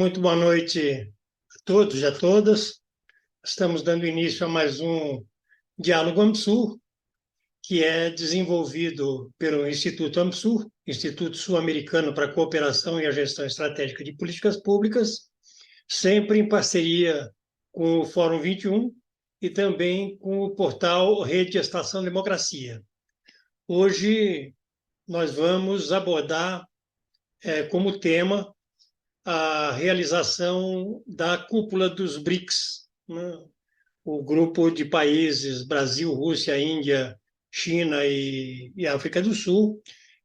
Muito boa noite a todos e a todas. Estamos dando início a mais um Diálogo AMSUR, que é desenvolvido pelo Instituto AMSUR, Instituto Sul-Americano para a Cooperação e a Gestão Estratégica de Políticas Públicas, sempre em parceria com o Fórum 21 e também com o portal Rede Estação Democracia. Hoje nós vamos abordar como tema a realização da cúpula dos BRICS, né? O grupo de países Brasil, Rússia, Índia, China e África do Sul,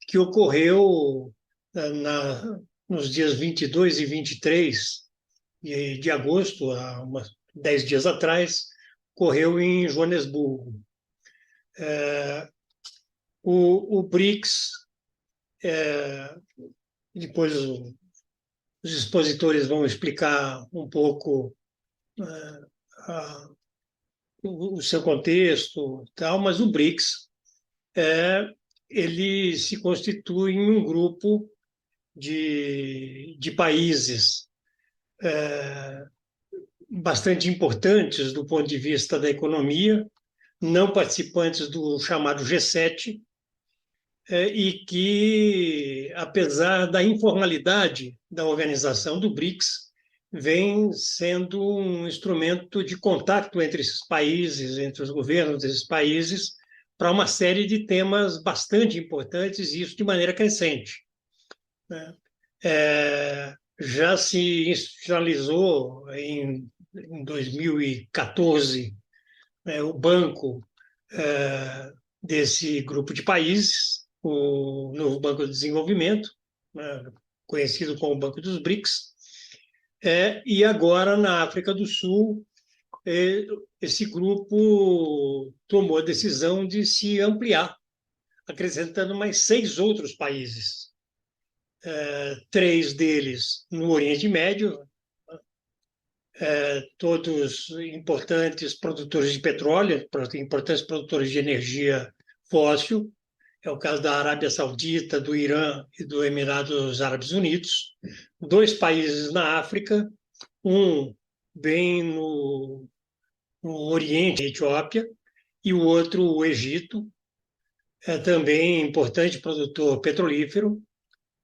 que ocorreu nos dias 22 e 23 de agosto, há 10 dias atrás, ocorreu em Joanesburgo. O BRICS, depois os expositores vão explicar um pouco o seu contexto, tal, mas o BRICS ele se constitui em um grupo de países bastante importantes do ponto de vista da economia, não participantes do chamado G7, e que, apesar da informalidade da organização do BRICS, vem sendo um instrumento de contato entre esses países, entre os governos desses países, para uma série de temas bastante importantes, e isso de maneira crescente. Já se institucionalizou em 2014 o banco desse grupo de países, o novo Banco de Desenvolvimento, conhecido como Banco dos BRICS, e agora na África do Sul esse grupo tomou a decisão de se ampliar, acrescentando mais 6 outros países, 3 deles no Oriente Médio, todos importantes produtores de petróleo, importantes produtores de energia fóssil. É o caso da Arábia Saudita, do Irã e do Emirados Árabes Unidos. 2 países na África, um bem no Oriente, a Etiópia, e o outro, o Egito, também importante produtor petrolífero,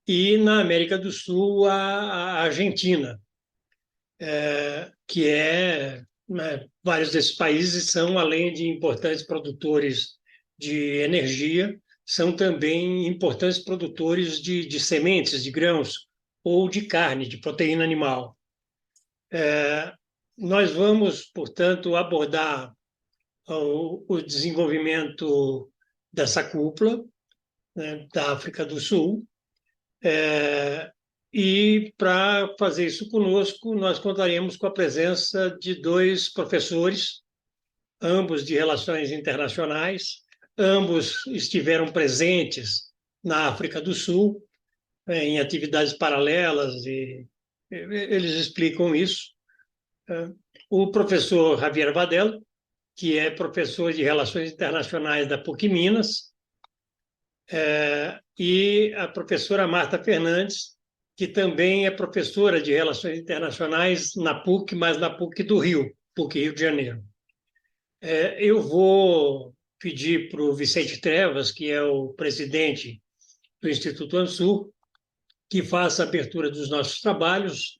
e na América do Sul, a Argentina, que vários desses países são, além de importantes produtores de energia, são também importantes produtores de sementes, de grãos ou de carne, de proteína animal. Nós vamos, portanto, abordar o desenvolvimento dessa cúpula, né, da África do Sul, e para fazer isso conosco, nós contaremos com a presença de 2 professores, ambos de Relações Internacionais, ambos estiveram presentes na África do Sul, em atividades paralelas, e eles explicam isso. O professor Javier Vadell, que é professor de Relações Internacionais da PUC Minas, e a professora Marta Fernandes, que também é professora de Relações Internacionais na PUC, mas na PUC do Rio, PUC Rio de Janeiro. Eu vou pedir para o Vicente Trevas, que é o presidente do Instituto ANSUR, que faça a abertura dos nossos trabalhos,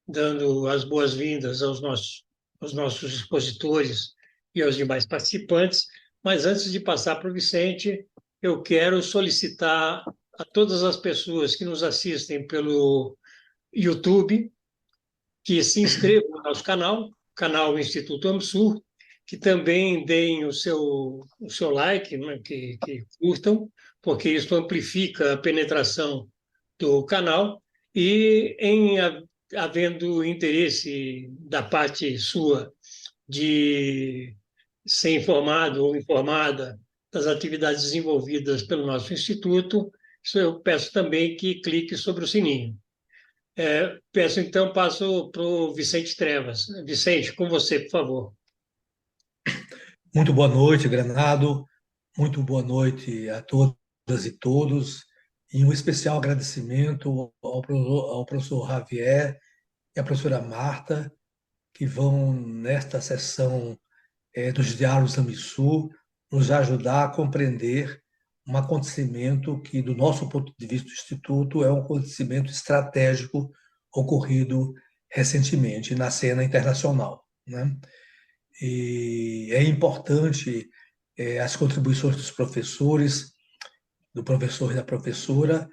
dando as boas-vindas aos nossos expositores e aos demais participantes. Mas antes de passar para o Vicente, eu quero solicitar a todas as pessoas que nos assistem pelo YouTube que se inscrevam no nosso canal Instituto AMSUR, que também deem o seu like, né, que curtam, porque isso amplifica a penetração do canal, e havendo interesse da parte sua de ser informado ou informada das atividades desenvolvidas pelo nosso instituto, eu peço também que clique sobre o sininho. Passo para o Vicente Trevas. Vicente, com você, por favor. Muito boa noite, Granado. Muito boa noite a todas e todos. E um especial agradecimento ao professor Javier e a professora Marta, que vão, nesta sessão dos Diálogos da MISU, nos ajudar a compreender um acontecimento que, do nosso ponto de vista do Instituto, é um acontecimento estratégico ocorrido recentemente na cena internacional, né? E é importante as contribuições dos professores, do professor e da professora,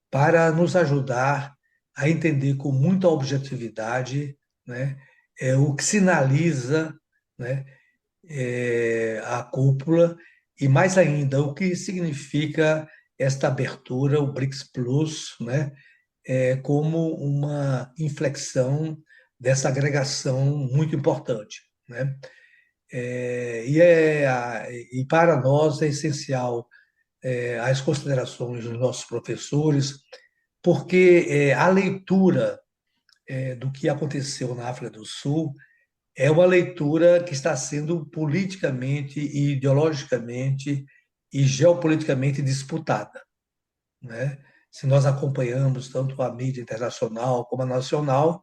para nos ajudar a entender com muita objetividade, né, o que sinaliza, né, a cúpula e, mais ainda, o que significa esta abertura, o BRICS Plus, né, como uma inflexão dessa agregação muito importante, né? E para nós é essencial as considerações dos nossos professores, porque a leitura do que aconteceu na África do Sul é uma leitura que está sendo politicamente e ideologicamente e geopoliticamente disputada, né? Se nós acompanhamos tanto a mídia internacional como a nacional,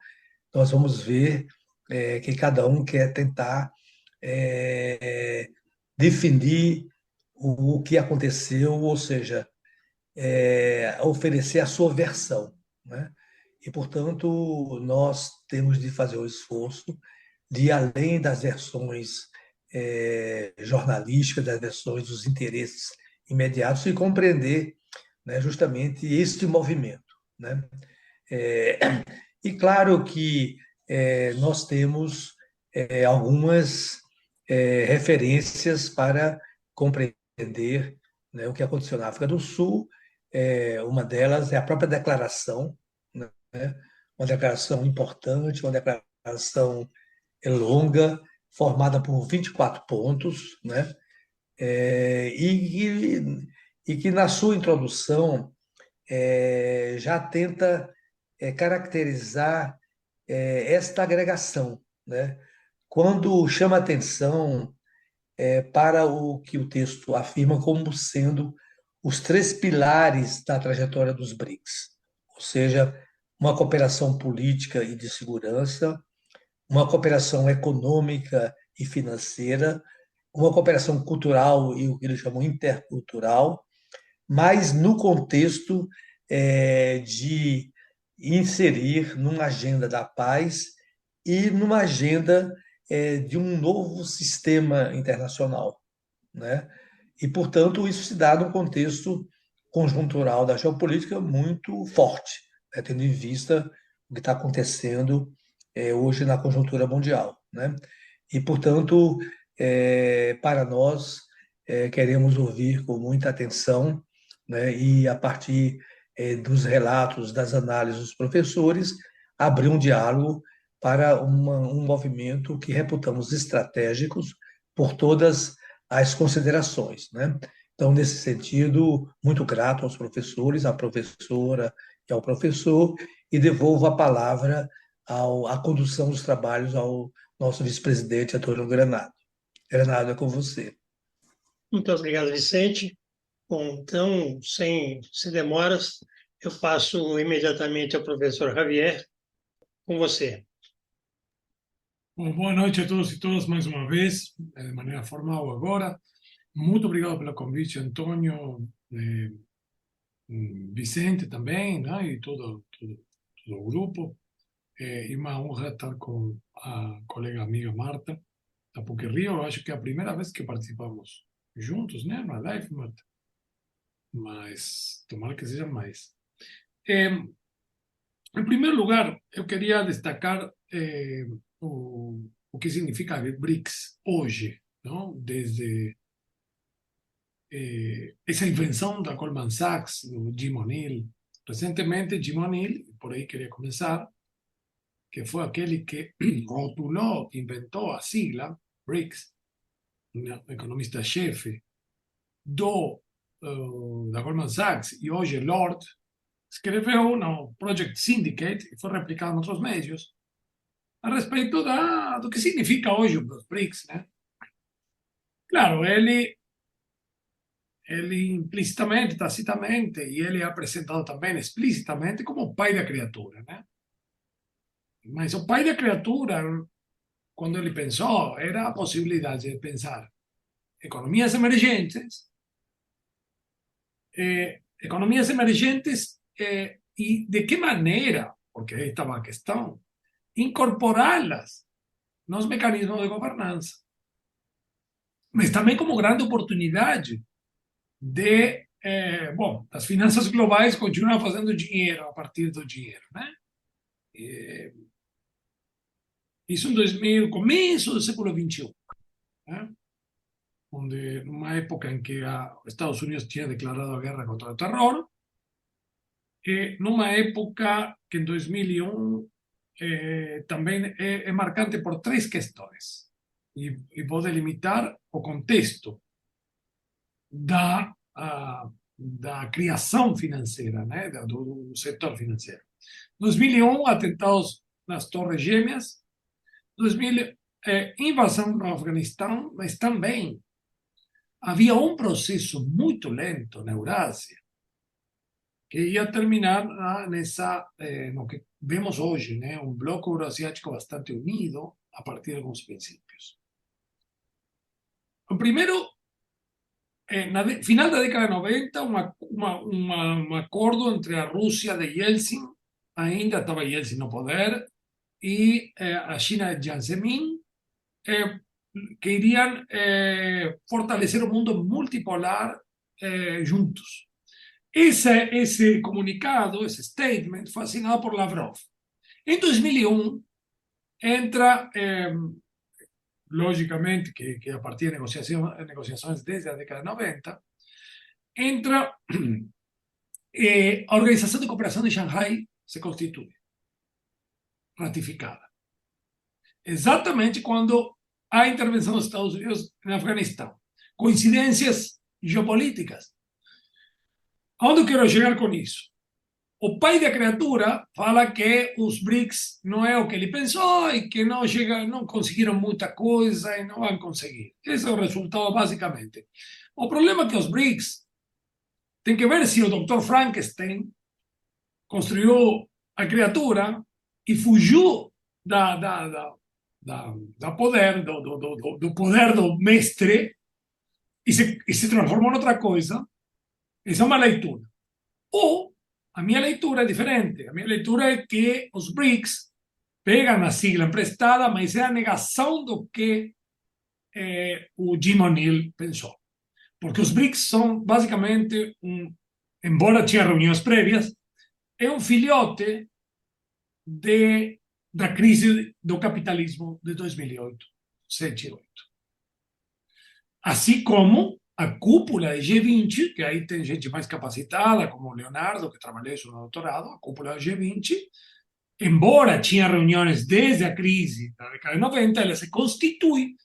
nós vamos ver que cada um quer tentar é, definir o que aconteceu, ou seja, oferecer a sua versão, né? E, portanto, nós temos de fazer o esforço de, além das versões jornalísticas, das versões dos interesses imediatos, e compreender, né, justamente este movimento, né? É, e claro que nós temos algumas referências para compreender, né, o que aconteceu na África do Sul. Uma delas é a própria declaração, né? Uma declaração importante, uma declaração longa, formada por 24 pontos, né? E que na sua introdução já tenta caracterizar esta agregação, né? Quando chama atenção para o que o texto afirma como sendo os três pilares da trajetória dos BRICS, ou seja, uma cooperação política e de segurança, uma cooperação econômica e financeira, uma cooperação cultural e o que eles chamam intercultural, mas no contexto de inserir numa agenda da paz e numa agenda de um novo sistema internacional, né? E, portanto, isso se dá num contexto conjuntural da geopolítica muito forte, né? Tendo em vista o que está acontecendo hoje na conjuntura mundial, né? E, portanto, para nós, queremos ouvir com muita atenção, né? E, a partir dos relatos, das análises dos professores, abrir um diálogo para um movimento que reputamos estratégicos por todas as considerações, né? Então, nesse sentido, muito grato aos professores, à professora e ao professor, e devolvo a palavra à condução dos trabalhos ao nosso vice-presidente, Antônio Granado. Granado, é com você. Muito obrigado, Vicente. Bom, então, sem demoras, eu passo imediatamente ao professor Javier, com você. Bom, boa noite a todos e todas mais uma vez, de maneira formal agora. Muito obrigado pelo convite, Antônio, Vicente também, né, e todo o grupo. E uma honra estar com a colega amiga Marta, da PUC Rio. Eu acho que é a primeira vez que participamos juntos, né, na live, Marta. Mas tomara que seja mais. Em primeiro lugar, eu queria destacar o que significa BRICS hoje, não? Desde essa invenção da Goldman Sachs, do Jim O'Neill. Recentemente, Jim O'Neill, por aí queria começar, que foi aquele que rotulou, inventou a sigla BRICS, um economista-chefe da Goldman Sachs, e hoje Lord, escreveu no Project Syndicate, que foi replicado em outros meios, a respeito do que significa hoje os BRICS, né? Claro, ele implicitamente, tacitamente, e ele é apresentado também explicitamente como o pai da criatura, né? Mas o pai da criatura, quando ele pensou, era a possibilidade de pensar economias emergentes, y de qué manera, porque ahí estaba la cuestión, incorporarlas en los mecanismos de gobernanza, mas también como grande oportunidad de, las finanzas globales continuam fazendo dinheiro a partir do dinheiro, né? Isso em 2000, começo do século XXI, né? Onde, numa época em que os Estados Unidos tinha declarado a guerra contra o terror, numa época que em 2001 também é marcante por três questões. E vou delimitar o contexto da criação financeira, né, do setor financeiro. 2001, atentados nas Torres Gêmeas. 2000, invasão no Afeganistão, mas também havia um processo muito lento na Eurásia que ia terminar no que vemos hoje, né, um bloco euroasiático bastante unido a partir de alguns princípios. O primeiro, final da década de 90, um acordo entre a Rússia de Yeltsin, ainda estava Yeltsin no poder, e a China de Jiang Zemin, que iriam fortalecer o mundo multipolar juntos. Ese comunicado, ese statement, fue assinado por Lavrov. En 2001 entra, lógicamente, que a partir de negociaciones desde la década de 90, entra a Organización de Cooperación de Shanghai, se constituye, ratificada. Exatamente cuando hay intervención de los Estados Unidos en Afganistán. Coincidencias geopolíticas. Aonde eu quero chegar com isso? O pai da criatura fala que os BRICS não é o que ele pensou e que não conseguiram muita coisa e não vão conseguir. Esse é o resultado, basicamente. O problema é que os BRICS tem que ver se o Dr. Frankenstein construiu a criatura e fugiu do poder do mestre e se transformou em outra coisa. Essa é uma leitura. Ou a minha leitura é diferente. A minha leitura é que os BRICS pegam a sigla emprestada, mas é a negação do que o Jim O'Neill pensou. Porque os BRICS são basicamente, embora tinha reuniões prévias, é um filhote da crise do capitalismo de 2008, 7 e 8. Assim como a cúpula de G20, que aí tem gente mais capacitada, como o Leonardo, que trabalhou isso no doutorado, a cúpula do G20, embora tinha reuniões desde a crise da década de 90, ela se constitui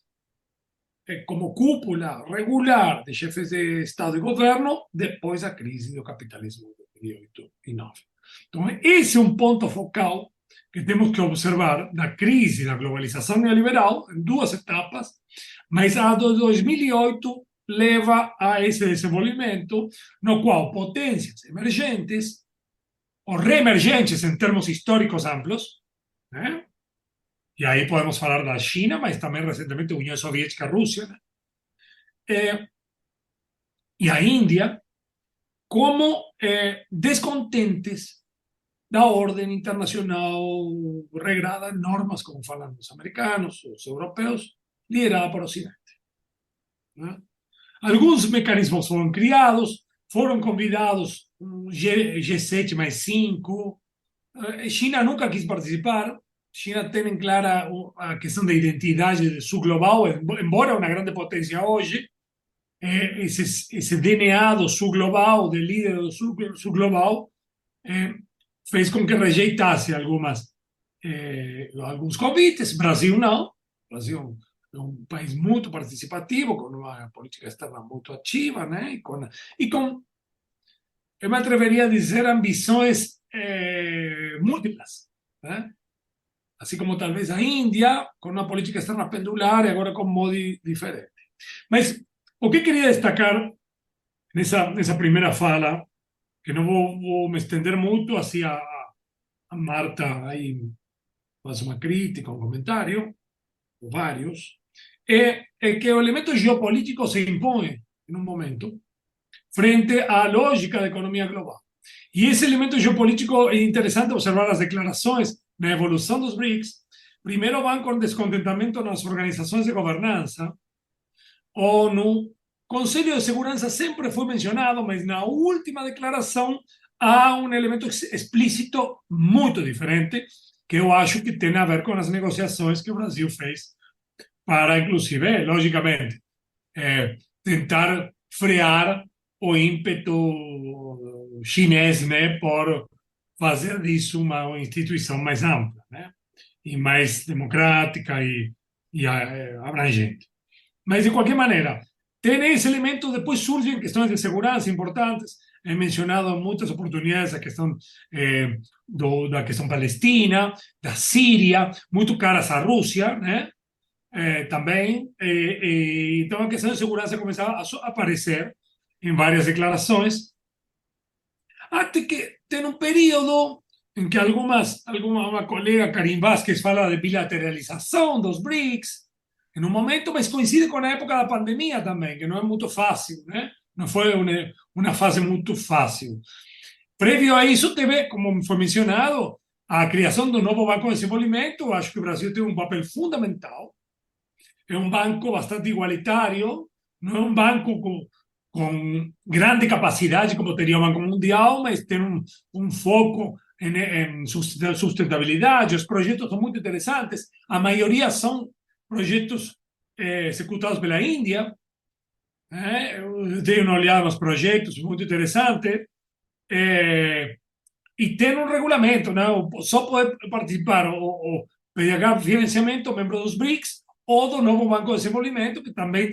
como cúpula regular de chefes de Estado e governo depois da crise do capitalismo de 2008 e 2009. Então, esse é um ponto focal que temos que observar da crise da globalização neoliberal, em duas etapas, mas a de 2008 leva a esse desenvolvimento no qual potências emergentes ou reemergentes em termos históricos amplos, né? E aí podemos falar da China, mas também recentemente a União Soviética, a Rússia, né? E a Índia, como descontentes da ordem internacional regrada, normas, como falam os americanos, os europeus, liderada por Ocidente, né? Alguns mecanismos foram criados, foram convidados G7 mais 5. China nunca quis participar. China tem em clara a questão da identidade de sul global, embora uma grande potência hoje, esse DNA do sul global, do líder do sul global, fez com que rejeitasse alguns convites. Brasil não. Brasil é um país muito participativo, com uma política externa muito ativa, né? E com eu me atreveria a dizer, ambições múltiplas, né? Assim como talvez a Índia, com uma política externa pendular e agora com um modo diferente. Mas o que queria destacar nessa primeira fala, que não vou me estender muito, assim a Marta aí faço uma crítica, um comentário, ou vários, é que o elemento geopolítico se impõe, em um momento, frente à lógica da economia global. E esse elemento geopolítico é interessante observar as declarações na evolução dos BRICS. Primeiro vão com descontentamento nas organizações de governança. ONU, Conselho de Segurança sempre foi mencionado, mas na última declaração há um elemento explícito muito diferente, que eu acho que tem a ver com as negociações que o Brasil fez para, inclusive, logicamente, tentar frear o ímpeto chinês, né, por fazer disso uma instituição mais ampla, né, e mais democrática e abrangente. Mas, de qualquer maneira, tem esse elemento, depois surgem questões de segurança importantes. He mencionado em muitas oportunidades a questão da questão palestina, da Síria, muito caras à Rússia, né? Também. Então, a questão de segurança começava a aparecer em várias declarações, até que tem um período em que uma colega, Karim Vázquez, fala de bilateralização dos BRICS, em um momento, mas coincide com a época da pandemia também, que não é muito fácil, né? Não foi uma fase muito fácil. Prévio a isso, teve, como foi mencionado, a criação do novo Banco de Desenvolvimento. Acho que o Brasil tem um papel fundamental. É um banco bastante igualitário, não é um banco com grande capacidade como teria o Banco Mundial, mas tem um foco em sustentabilidade. Os projetos são muito interessantes. A maioria são projetos executados pela Índia. Eu dei uma olhada nos projetos, muito interessante. E tem um regulamento, né? Só pode participar ou pegar financiamento membro dos BRICS ou do novo Banco de Desenvolvimento, que também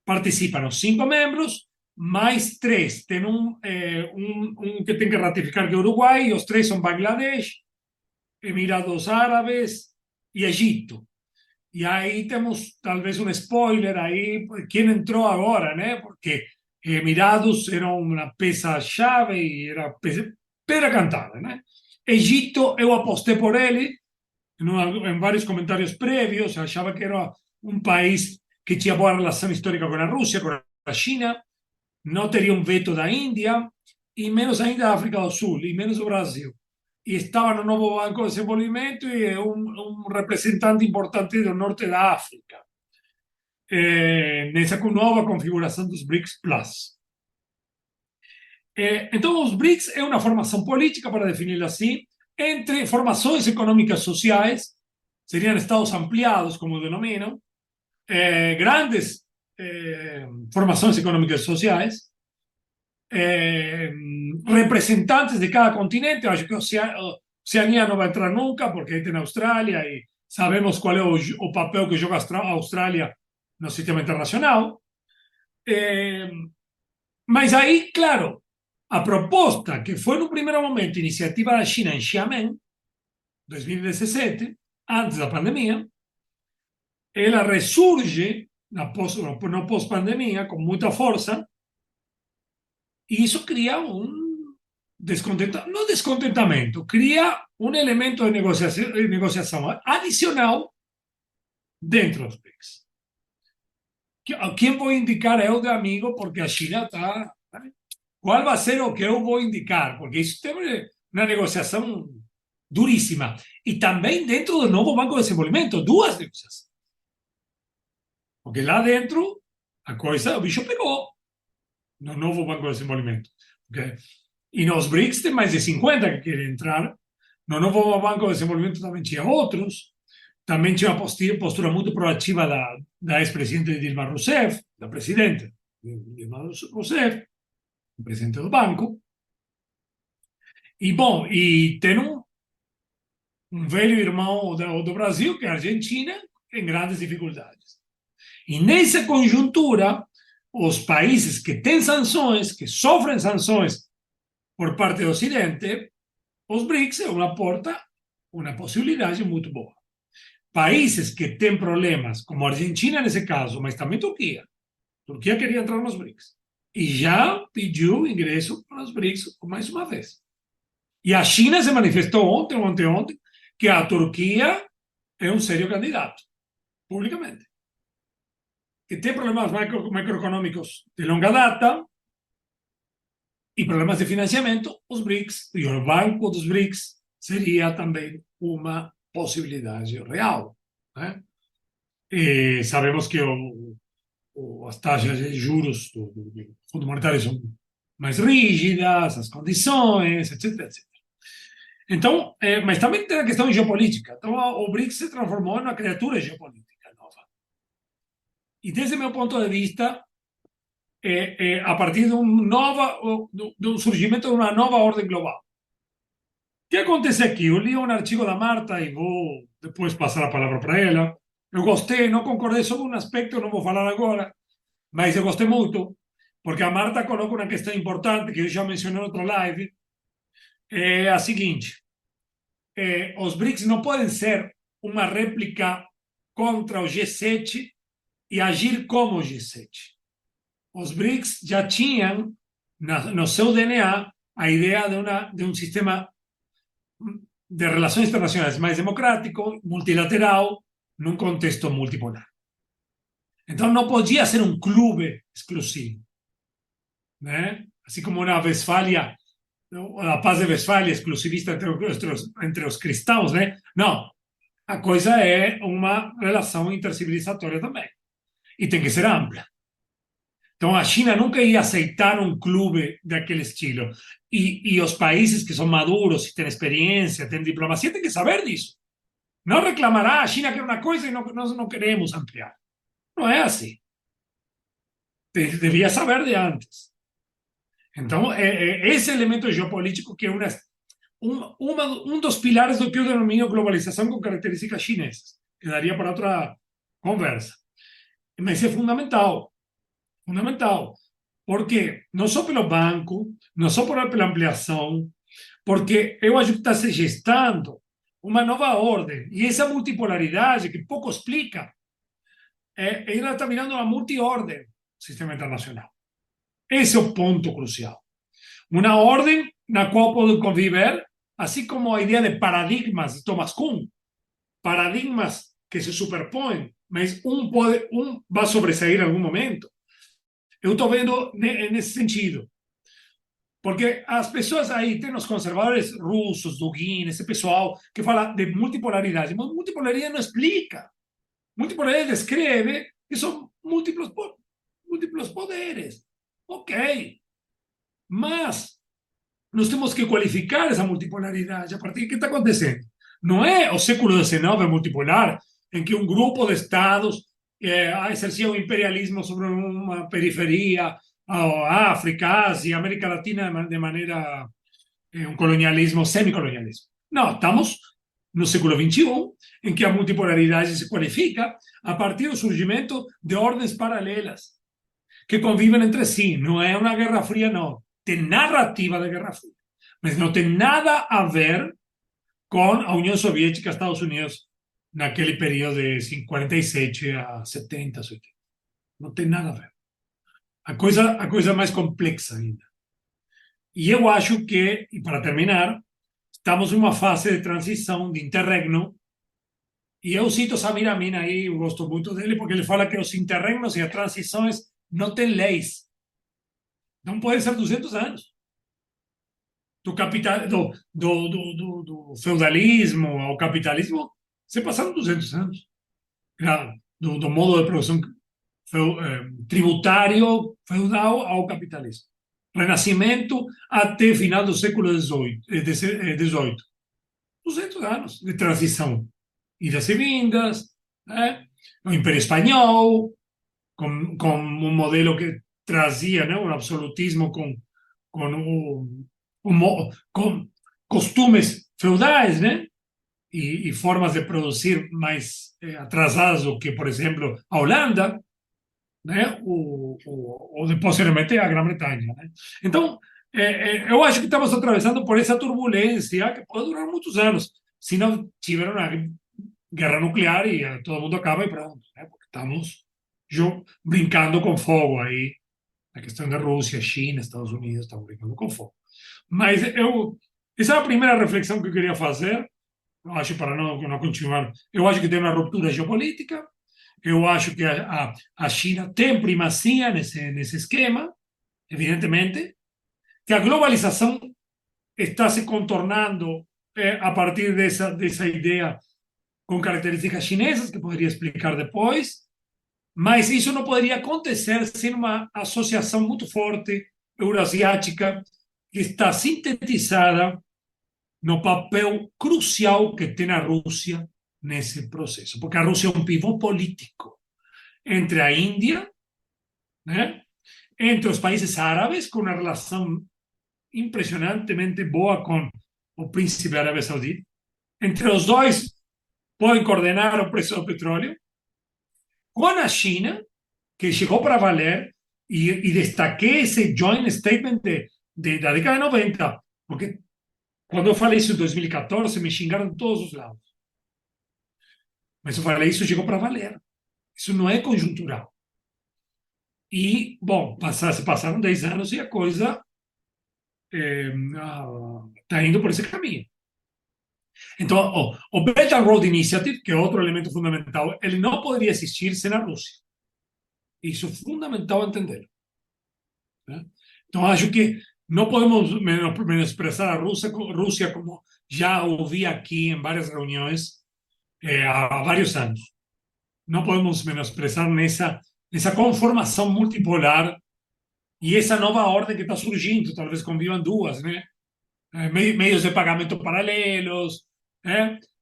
participam os 5 membros, mais 3. Tem um que tem que ratificar, que é o Uruguai, e os 3 são Bangladesh, Emirados Árabes e Egito. E aí temos talvez um spoiler aí, quem entrou agora, né? Porque Emirados era uma peça-chave e era pedra cantada, né? Egito, eu apostei por ele, em vários comentários prévios, achava que era um país que tinha boa relação histórica com a Rússia, com a China, não teria um veto da Índia, e menos ainda da África do Sul, e menos do Brasil. E estava no novo Banco de Desenvolvimento e é um representante importante do norte da África, nessa nova configuração dos BRICS Plus. Então, os BRICS é uma formação política, para definir assim, entre formações econômicas sociais, seriam estados ampliados, como denominam, grandes formações econômicas sociais, representantes de cada continente. Eu acho que a Oceania não vai entrar nunca, porque aí tem a Austrália e sabemos qual é o papel que joga a Austrália no sistema internacional. Mas aí, claro, a proposta, que foi no primeiro momento iniciativa da China em Xiamen, 2017, antes da pandemia, ela ressurge no pós-pandemia com muita força, e isso cria um descontentamento, não descontentamento, cria um elemento de negociação adicional dentro dos BRICS. Quem vou indicar eu de amigo, porque a China está... Qual vai ser o que eu vou indicar? Porque isso tem uma negociação duríssima. E também dentro do novo Banco de Desenvolvimento, 2 negociações. Porque lá dentro, a coisa, o bicho pegou no novo Banco de Desenvolvimento. E nos BRICS tem mais de 50 que querem entrar. No novo Banco de Desenvolvimento também tinha outros. Também tinha uma postura muito proativa da ex-presidente Dilma Rousseff, da presidente Dilma Rousseff, o presidente do banco. E, bom, e tem um velho irmão do Brasil, que é a Argentina, em grandes dificuldades. E nessa conjuntura, os países que têm sanções, que sofrem sanções por parte do Ocidente, os BRICS é uma porta, uma possibilidade muito boa. Países que têm problemas, como a Argentina nesse caso, mas também Turquia. Turquia queria entrar nos BRICS. E já pediu ingresso para os BRICS mais uma vez. E a China se manifestou ontem, que a Turquia é um sério candidato, publicamente. Que tem problemas macroeconômicos de longa data e problemas de financiamento, os BRICS, e o Banco dos BRICS seria também uma possibilidade real, né? E sabemos que as taxas de juros do Fundo Monetário são mais rígidas, as condições, etc, etc. Então, mas também tem a questão geopolítica. Então, o BRICS se transformou numa criatura geopolítica nova. E desde meu ponto de vista, a partir de um surgimento de uma nova ordem global. O que acontece aqui? Eu li um artigo da Marta e vou depois passar a palavra para ela. Eu gostei, não concordei sobre um aspecto, não vou falar agora, mas eu gostei muito, porque a Marta coloca uma questão importante que eu já mencionei em outra live, é a seguinte: os BRICS não podem ser uma réplica contra o G7 e agir como o G7. Os BRICS já tinham no seu DNA a ideia de um sistema de relações internacionais mais democrático, multilateral, num contexto multipolar. Então não podia ser um clube exclusivo, né? Assim como na Westfália, a paz de Westfália exclusivista entre os cristãos, né? Não, a coisa é uma relação intercivilizatória também. E tem que ser ampla. Então a China nunca ia aceitar um clube daquele estilo. E os países que são maduros, têm experiência, têm diplomacia, têm que saber disso. Não reclamará, a China quer uma coisa e nós não queremos ampliar. Não é assim. Devia saber de antes. Então, esse elemento geopolítico que é um dos pilares do que eu denomino globalização com características chinesas, que daria para outra conversa. Mas é fundamental. Fundamental. Por quê? Não só pelo banco, não só pela ampliação, porque eu acho que está se gestando uma nova ordem. E essa multipolaridade, que pouco explica, ela está virando uma multiordem no sistema internacional. Esse é o ponto crucial. Uma ordem na qual pode conviver, assim como a ideia de paradigmas de Thomas Kuhn, paradigmas que se superpõem, mas um vai sobressair em algum momento. Eu estou vendo nesse sentido. Porque as pessoas aí, tem os conservadores russos, Dugin, esse pessoal que fala de multipolaridade. Mas multipolaridade não explica. Multipolaridade descreve que são múltiplos poderes. Ok. Mas nós temos que qualificar essa multipolaridade a partir do que está acontecendo. Não é o século XIX multipolar, em que um grupo de estados exercia o imperialismo sobre uma periferia, a África, Ásia, América Latina de maneira um colonialismo, semicolonialismo. Não, estamos no século XXI, em que a multipolaridade se qualifica a partir do surgimento de ordens paralelas que convivem entre si. Não é uma guerra fria, não. Tem narrativa de guerra fria, mas não tem nada a ver com a União Soviética e Estados Unidos naquele período de 47 a 70, 80. Não tem nada a ver. A coisa é mais complexa ainda. E eu acho que, e para terminar, estamos em uma fase de transição, de interregno, e eu cito Samir Amin aí, eu gosto muito dele, porque ele fala que os interregnos e as transições não têm leis. Não podem ser 200 anos. Do feudalismo ao capitalismo, se passaram 200 anos. Do modo de produção tributário feudal ao capitalismo. Renascimento até final do século XVIII. 200 anos de transição. Idas e vindas, né? O Império Espanhol, com um modelo que trazia, né, um absolutismo com costumes feudais, né? E formas de produzir mais atrasadas do que, por exemplo, a Holanda, né? Ou posteriormente a Grã-Bretanha, né? Então, eu acho que estamos atravessando por essa turbulência que pode durar muitos anos, se não tiver uma guerra nuclear e todo mundo acaba e pronto, né? Porque estamos brincando com fogo aí, a questão da Rússia, China, Estados Unidos, estão brincando com fogo. Mas essa é a primeira reflexão que eu queria fazer. Eu acho, para não continuar, eu acho que tem uma ruptura geopolítica, eu acho que a China tem primazia nesse esquema, evidentemente, que a globalização está se contornando a partir dessa ideia com características chinesas, que poderia explicar depois, mas isso não poderia acontecer sem uma associação muito forte euroasiática que está sintetizada no papel crucial que tem a Rússia nesse processo, porque a Rússia é um pivô político entre a Índia, né, entre os países árabes, com uma relação impressionantemente boa com o príncipe da Arábia Saudita. Entre os dois, podem coordenar o preço do petróleo. Com a China, que chegou para valer, e destaquei esse joint statement da década de 90, porque quando eu falei isso em 2014, me xingaram de todos os lados. Mas eu falei, isso chegou para valer. Isso não é conjuntural. E, bom, passaram 10 anos e a coisa está indo por esse caminho. Então, o Belt and Road Initiative, que é outro elemento fundamental, ele não poderia existir sem a Rússia. Isso é fundamental entender. Né? Então, acho que não podemos menosprezar a Rússia como já ouvi aqui em várias reuniões há vários anos. Não podemos menosprezar nessa conformação multipolar e essa nova ordem que está surgindo, talvez convivam duas, né? Meios de pagamento paralelos,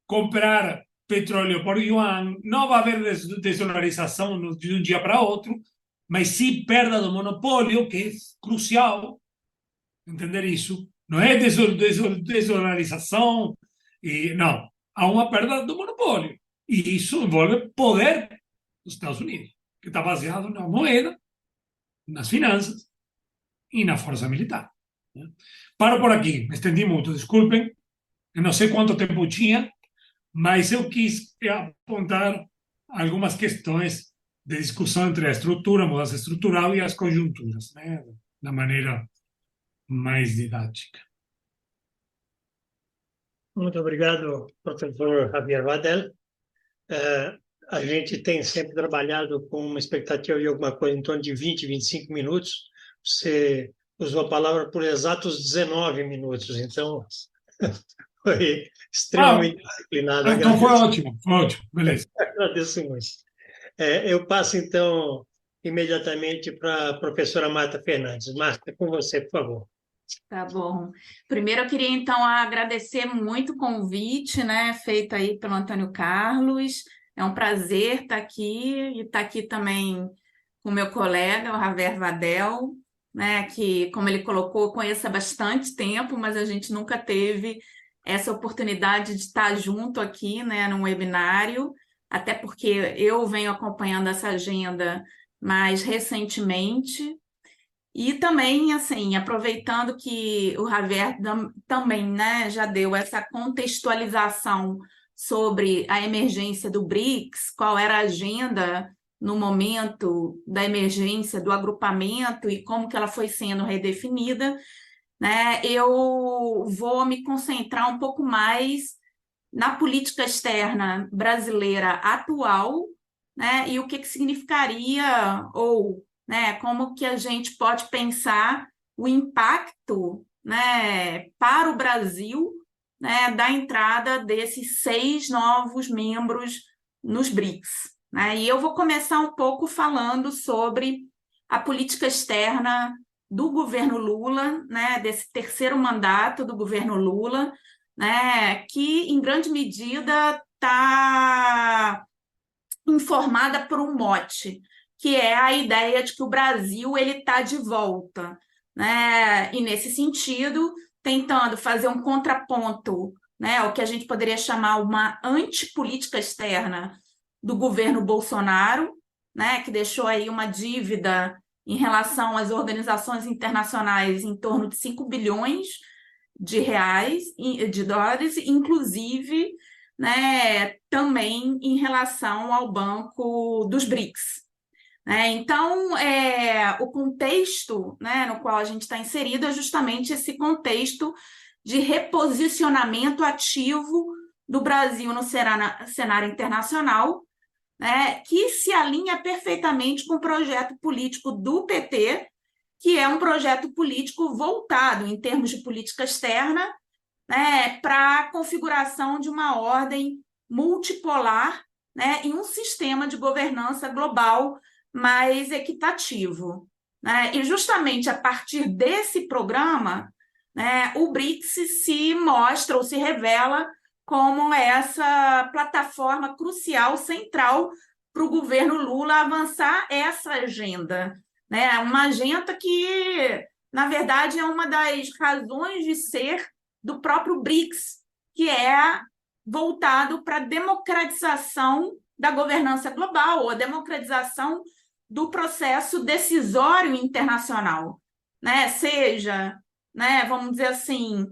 comprar petróleo por yuan, não vai haver desdolarização de um dia para outro, mas sim perda do monopólio, que é crucial entender isso. Não é desdolarização, não. Há uma perda do monopólio. E isso envolve poder dos Estados Unidos, que está baseado na moeda, nas finanças e na força militar. Né? Paro por aqui, me estendi muito, desculpem. Eu não sei quanto tempo tinha, mas eu quis apontar algumas questões de discussão entre a estrutura, a mudança estrutural e as conjunturas, né? Da maneira mais didática. Muito obrigado, professor Javier Vadel. A gente tem sempre trabalhado com uma expectativa de alguma coisa em torno de 20, 25 minutos. Você usou a palavra por exatos 19 minutos, então foi extremamente disciplinado. Então foi ótimo, beleza. Agradeço muito. Eu passo, então, imediatamente para a professora Marta Fernandes. Marta, com você, por favor. Tá bom. Primeiro eu queria, então, agradecer muito o convite, né, feito aí pelo Antônio Carlos. É um prazer estar aqui e estar aqui também com o meu colega, o Javier Vadel, né, que, como ele colocou, eu conheço há bastante tempo, mas a gente nunca teve essa oportunidade de estar junto aqui, né, num webinário, até porque eu venho acompanhando essa agenda mais recentemente. E também, assim, aproveitando que o Javier também, né, já deu essa contextualização sobre a emergência do BRICS, qual era a agenda no momento da emergência do agrupamento e como que ela foi sendo redefinida, né, eu vou me concentrar um pouco mais na política externa brasileira atual, né, e o que significaria ou, né, como que a gente pode pensar o impacto, né, para o Brasil, né, da entrada desses 6 novos membros nos BRICS. Né? E eu vou começar um pouco falando sobre a política externa do governo Lula, né, desse terceiro mandato do governo Lula, né, que, em grande medida, está informada por um mote, que é a ideia de que o Brasil está de volta. Né? E, nesse sentido, tentando fazer um contraponto, né, ao que a gente poderia chamar uma antipolítica externa do governo Bolsonaro, né, que deixou aí uma dívida em relação às organizações internacionais em torno de 5 bilhões de dólares, inclusive, né, também em relação ao Banco dos BRICS. Né? Então, o contexto, né, no qual a gente está inserido é justamente esse contexto de reposicionamento ativo do Brasil no cenário internacional, né, que se alinha perfeitamente com o projeto político do PT, que é um projeto político voltado, em termos de política externa, né, para a configuração de uma ordem multipolar, né, em um sistema de governança global mais equitativo, né? E justamente a partir desse programa, né, o BRICS se mostra ou se revela como essa plataforma crucial, central, para o governo Lula avançar essa agenda, né? Uma agenda que, na verdade, é uma das razões de ser do próprio BRICS, que é voltado para a democratização da governança global, ou a democratização do processo decisório internacional, né? Seja, né, vamos dizer assim,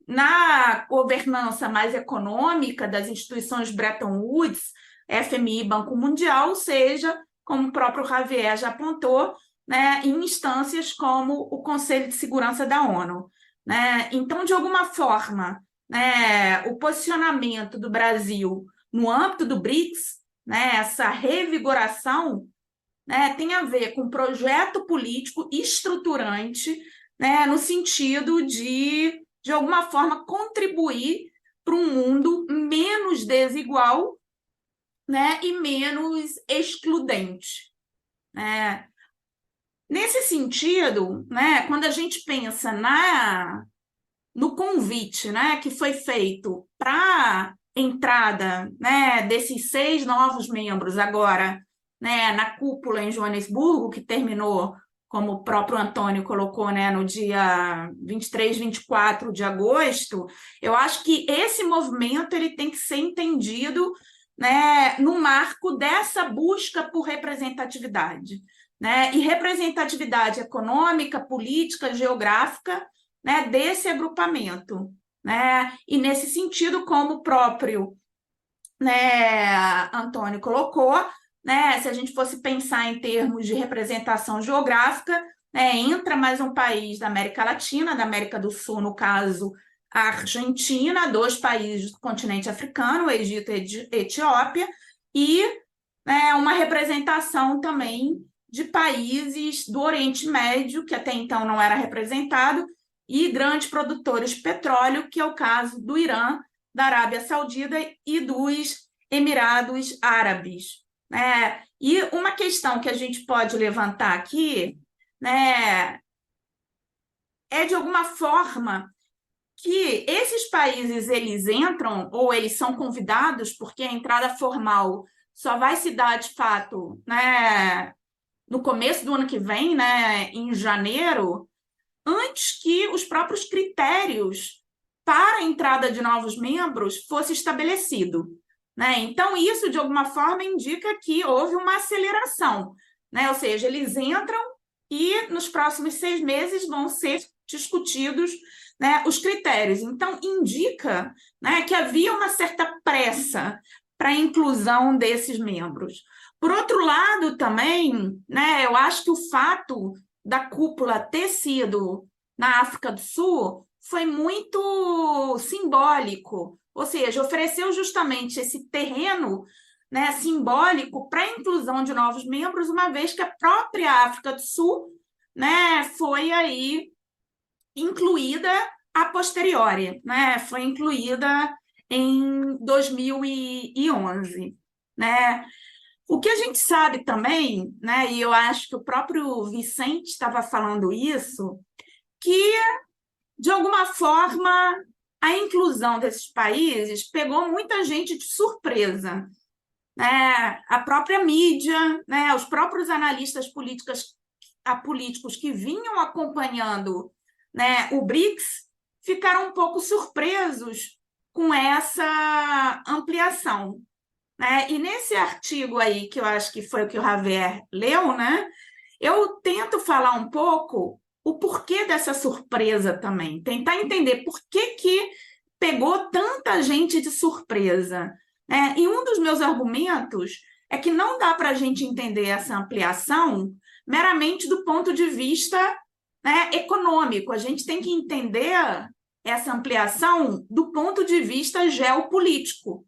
na governança mais econômica das instituições Bretton Woods, FMI, Banco Mundial, seja, como o próprio Javier já apontou, né, em instâncias como o Conselho de Segurança da ONU, né? Então, de alguma forma, né, o posicionamento do Brasil no âmbito do BRICS, né, essa revigoração, né, tem a ver com um projeto político estruturante, né, no sentido de alguma forma, contribuir para um mundo menos desigual, né, e menos excludente, né? Nesse sentido, né, quando a gente pensa no convite, né, que foi feito para entrada, né, desses 6 novos membros agora, né, na cúpula em Joanesburgo, que terminou, como o próprio Antônio colocou, né, no dia 23, 24 de agosto, eu acho que esse movimento ele tem que ser entendido, né, no marco dessa busca por representatividade, né, e representatividade econômica, política, geográfica, né, desse agrupamento, né? E nesse sentido, como o próprio, né, Antônio colocou, né, se a gente fosse pensar em termos de representação geográfica, né, entra mais um país da América Latina, da América do Sul, no caso, a Argentina, 2 países do continente africano, o Egito e a Etiópia, e, né, uma representação também de países do Oriente Médio, que até então não era representado, e grandes produtores de petróleo, que é o caso do Irã, da Arábia Saudita e dos Emirados Árabes, né? E uma questão que a gente pode levantar aqui, né, é de alguma forma que esses países eles entram ou eles são convidados, porque a entrada formal só vai se dar de fato, né, no começo do ano que vem, né, em janeiro, antes que os próprios critérios para a entrada de novos membros fosse estabelecido, né? Então, isso, de alguma forma, indica que houve uma aceleração, né? Ou seja, eles entram e, nos próximos 6 meses, vão ser discutidos, né, os critérios. Então, indica, né, que havia uma certa pressa para a inclusão desses membros. Por outro lado, também, né, eu acho que o fato da cúpula ter sido na África do Sul foi muito simbólico, ou seja, ofereceu justamente esse terreno, né, simbólico para a inclusão de novos membros, uma vez que a própria África do Sul, né, foi aí incluída a posteriori, né, foi incluída em 2011, né? O que a gente sabe também, né, e eu acho que o próprio Vicente estava falando isso, que, de alguma forma, a inclusão desses países pegou muita gente de surpresa, né? A própria mídia, né, os próprios analistas políticos que vinham acompanhando, né, o BRICS ficaram um pouco surpresos com essa ampliação, né? E nesse artigo aí, que eu acho que foi o que o Javier leu, né, eu tento falar um pouco o porquê dessa surpresa também, tentar entender por que pegou tanta gente de surpresa, né? E um dos meus argumentos é que não dá para a gente entender essa ampliação meramente do ponto de vista, né, econômico. A gente tem que entender essa ampliação do ponto de vista geopolítico.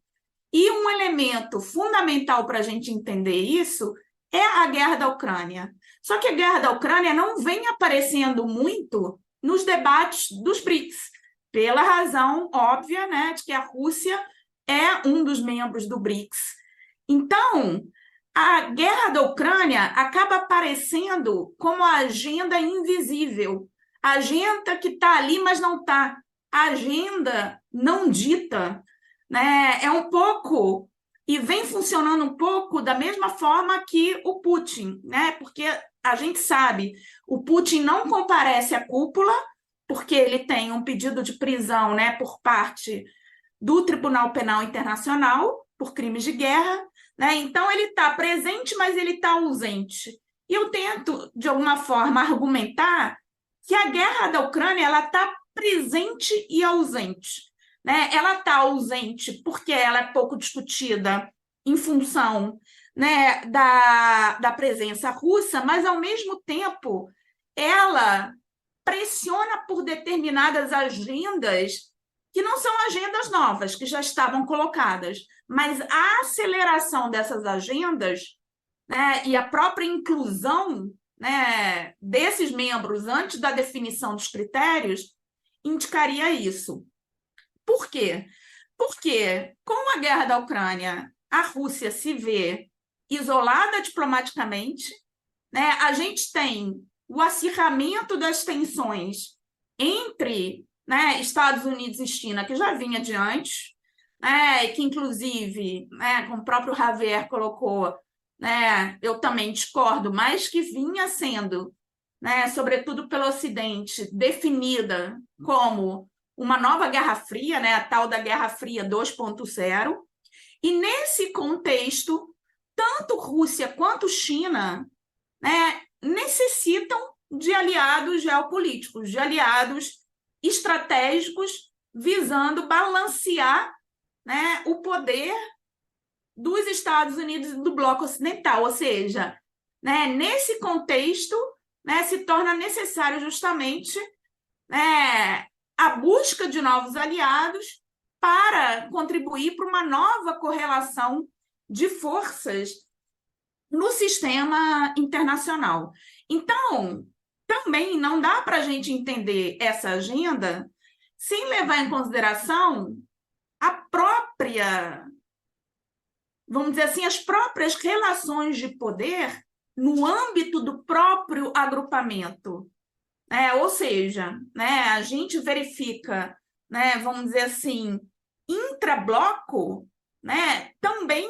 E um elemento fundamental para a gente entender isso é a guerra da Ucrânia. Só que a guerra da Ucrânia não vem aparecendo muito nos debates dos BRICS, pela razão óbvia, né, de que a Rússia é um dos membros do BRICS. Então, a guerra da Ucrânia acaba aparecendo como a agenda invisível, a agenda que está ali, mas não está, a agenda não dita, né? É um pouco, e vem funcionando um pouco da mesma forma que o Putin, né? Porque a gente sabe, o Putin não comparece à cúpula, porque ele tem um pedido de prisão, né, por parte do Tribunal Penal Internacional por crimes de guerra, né? Então ele está presente, mas ele está ausente. E eu tento, de alguma forma, argumentar que a guerra da Ucrânia ela está presente e ausente, né? Ela está ausente porque ela é pouco discutida em função, né, da presença russa, mas, ao mesmo tempo, ela pressiona por determinadas agendas que não são agendas novas, que já estavam colocadas, mas a aceleração dessas agendas, né, e a própria inclusão, né, desses membros antes da definição dos critérios indicaria isso. Por quê? Porque, com a guerra da Ucrânia, a Rússia se vê isolada diplomaticamente, né? A gente tem o acirramento das tensões entre, né, Estados Unidos e China, que já vinha de antes, né, e que, inclusive, né, como o próprio Javier colocou, né, eu também discordo, mas que vinha sendo, né, sobretudo pelo Ocidente, definida como uma nova Guerra Fria, né, a tal da Guerra Fria 2.0, e nesse contexto, tanto Rússia quanto China, né, necessitam de aliados geopolíticos, de aliados estratégicos, visando balancear, né, o poder dos Estados Unidos e do bloco ocidental. Ou seja, né, nesse contexto, né, se torna necessário justamente, né, a busca de novos aliados para contribuir para uma nova correlação de forças no sistema internacional. Então, também não dá para a gente entender essa agenda sem levar em consideração a própria, vamos dizer assim, as próprias relações de poder no âmbito do próprio agrupamento. Ou seja, né, a gente verifica, né, vamos dizer assim, intrabloco, né, também,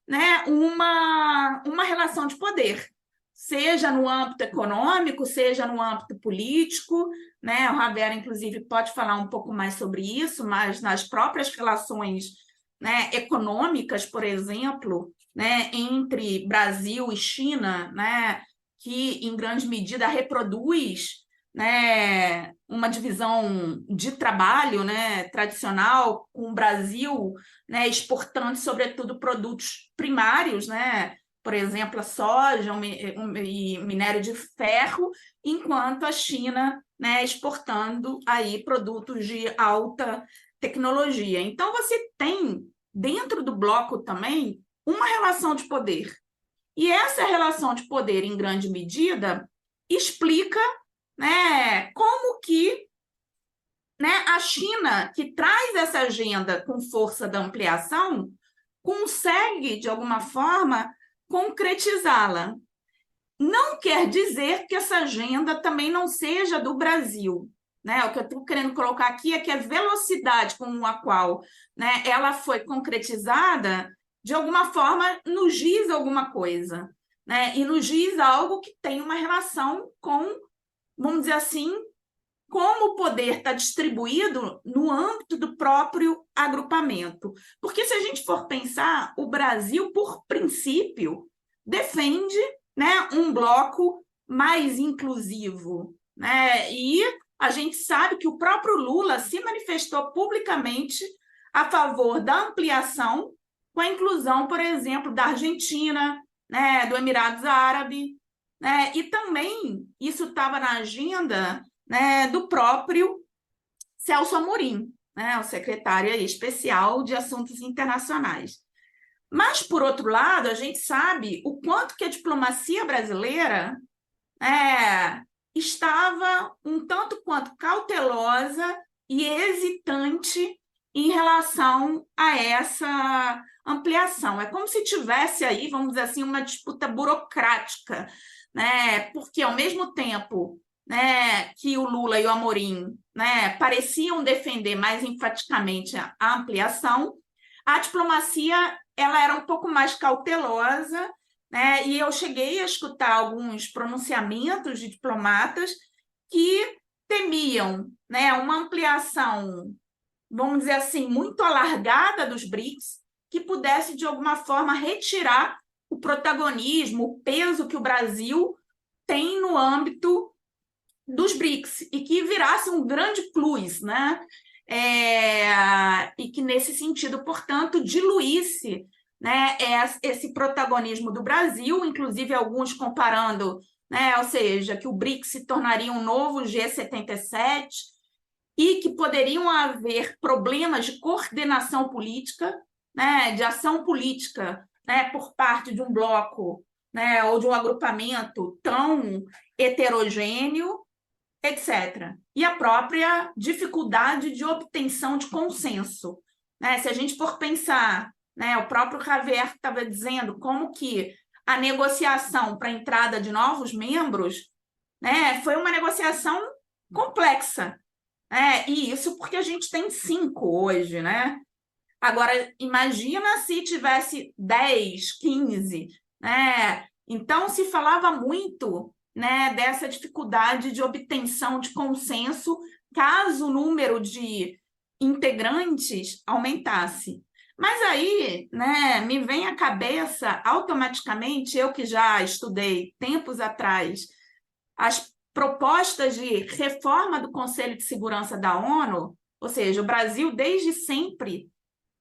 né, uma relação de poder, seja no âmbito econômico, seja no âmbito político, né? O Javier, inclusive, pode falar um pouco mais sobre isso, mas nas próprias relações, né, econômicas, por exemplo, né, entre Brasil e China, né, que em grande medida reproduz, né, uma divisão de trabalho, né, tradicional, com o Brasil, né, exportando, sobretudo, produtos primários, né, por exemplo, a soja e minério de ferro, enquanto a China, né, exportando aí produtos de alta tecnologia. Então, você tem, dentro do bloco também, uma relação de poder. E essa relação de poder, em grande medida, explica, né, como que, né, a China, que traz essa agenda com força da ampliação, consegue, de alguma forma, concretizá-la. Não quer dizer que essa agenda também não seja do Brasil, né? O que eu estou querendo colocar aqui é que a velocidade com a qual, né, ela foi concretizada, de alguma forma, nos diz alguma coisa, né? E nos diz algo que tem uma relação com, vamos dizer assim, como o poder está distribuído no âmbito do próprio agrupamento. Porque, se a gente for pensar, o Brasil, por princípio, defende, né, um bloco mais inclusivo, né? E a gente sabe que o próprio Lula se manifestou publicamente a favor da ampliação, com a inclusão, por exemplo, da Argentina, né, do Emirados Árabes, né? E também isso estava na agenda, né, do próprio Celso Amorim, né, o secretário aí especial de Assuntos Internacionais. Mas, por outro lado, a gente sabe o quanto que a diplomacia brasileira estava um tanto quanto cautelosa e hesitante em relação a essa ampliação. É como se tivesse aí, vamos dizer assim, uma disputa burocrática, né? Porque, ao mesmo tempo, né, que o Lula e o Amorim, né, pareciam defender mais enfaticamente a ampliação, a diplomacia ela era um pouco mais cautelosa, né? E eu cheguei a escutar alguns pronunciamentos de diplomatas que temiam, né, uma ampliação, vamos dizer assim, muito alargada dos BRICS, que pudesse, de alguma forma, retirar o protagonismo, o peso que o Brasil tem no âmbito dos BRICS, e que virasse um grande plus, né? E que, nesse sentido, portanto, diluísse, né, esse protagonismo do Brasil, inclusive alguns comparando, né, ou seja, que o BRICS se tornaria um novo G77 e que poderiam haver problemas de coordenação política, né, de ação política, né, por parte de um bloco, né, ou de um agrupamento tão heterogêneo, etc. E a própria dificuldade de obtenção de consenso, né? Se a gente for pensar, né, o próprio Javier estava dizendo como que a negociação para a entrada de novos membros, né, foi uma negociação complexa, né? E isso porque a gente tem 5 hoje, né? Agora, imagina se tivesse 10, 15, né? Então, se falava muito, né, dessa dificuldade de obtenção de consenso caso o número de integrantes aumentasse. Mas aí, né, me vem à cabeça automaticamente, eu que já estudei tempos atrás, as propostas de reforma do Conselho de Segurança da ONU, ou seja, o Brasil desde sempre,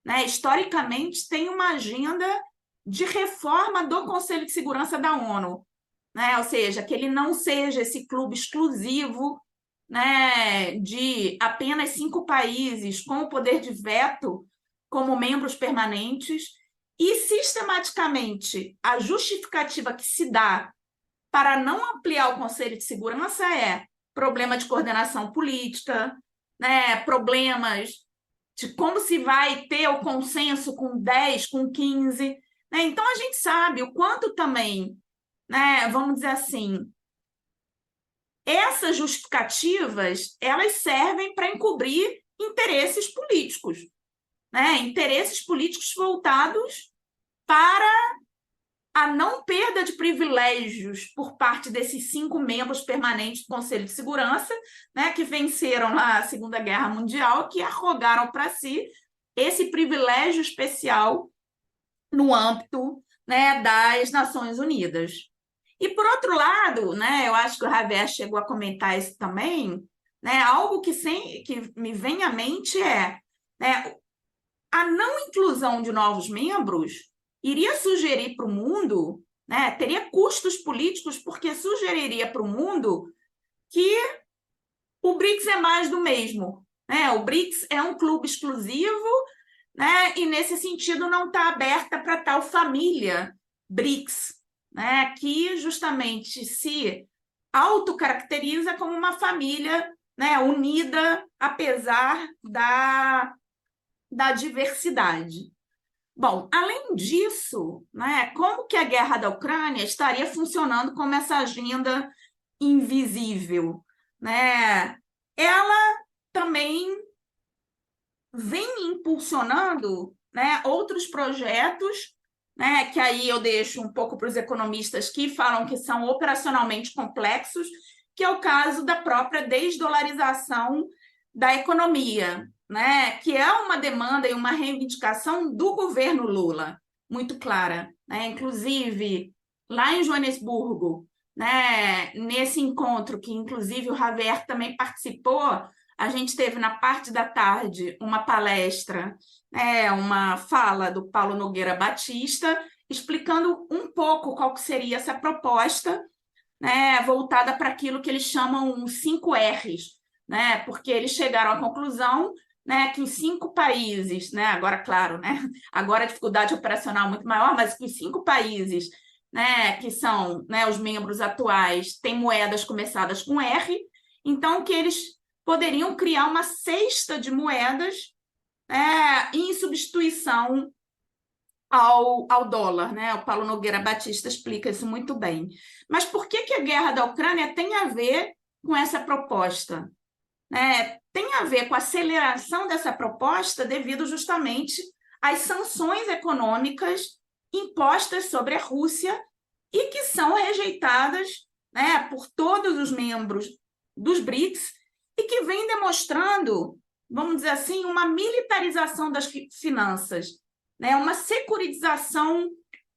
né, historicamente, tem uma agenda de reforma do Conselho de Segurança da ONU, né? Ou seja, que ele não seja esse clube exclusivo, né, de apenas 5 países com o poder de veto como membros permanentes, e sistematicamente a justificativa que se dá para não ampliar o Conselho de Segurança é problema de coordenação política, né, problemas de como se vai ter o consenso com 10, com 15. Né? Então, a gente sabe o quanto também, né, vamos dizer assim, essas justificativas, elas servem para encobrir interesses políticos, né? Interesses políticos voltados para a não perda de privilégios por parte desses 5 membros permanentes do Conselho de Segurança, né, que venceram na Segunda Guerra Mundial, que arrogaram para si esse privilégio especial no âmbito, né, das Nações Unidas. E, por outro lado, né, eu acho que o Javier chegou a comentar isso também, né, algo que me vem à mente é, né, a não inclusão de novos membros iria sugerir para o mundo, né, teria custos políticos, porque sugeriria para o mundo que o BRICS é mais do mesmo. Né? O BRICS é um clube exclusivo, né, e, nesse sentido, não está aberta para tal família BRICS, né, que justamente se autocaracteriza como uma família, né, unida, apesar da diversidade. Bom, além disso, né, como que a guerra da Ucrânia estaria funcionando como essa agenda invisível? Né? Ela também vem impulsionando, né, outros projetos, né, que aí eu deixo um pouco para os economistas que falam que são operacionalmente complexos, que é o caso da própria desdolarização da economia, né, que é uma demanda e uma reivindicação do governo Lula, muito clara. Né? Inclusive, lá em Joanesburgo, né, nesse encontro, que inclusive o Javier também participou, a gente teve na parte da tarde uma palestra, né, uma fala do Paulo Nogueira Batista, explicando um pouco qual que seria essa proposta, né, voltada para aquilo que eles chamam 5 R's, né? Porque eles chegaram à conclusão, né, que os 5 países, né, agora, claro, né, agora a dificuldade operacional é muito maior, mas que os 5 países, né, que são, né, os membros atuais, têm moedas começadas com R, então que eles poderiam criar uma cesta de moedas em substituição ao dólar, né? O Paulo Nogueira Batista explica isso muito bem. Mas por que a guerra da Ucrânia tem a ver com essa proposta? Tem a ver com a aceleração dessa proposta devido justamente às sanções econômicas impostas sobre a Rússia e que são rejeitadas, né, por todos os membros dos BRICS e que vem demonstrando, vamos dizer assim, uma militarização das finanças, né, uma securitização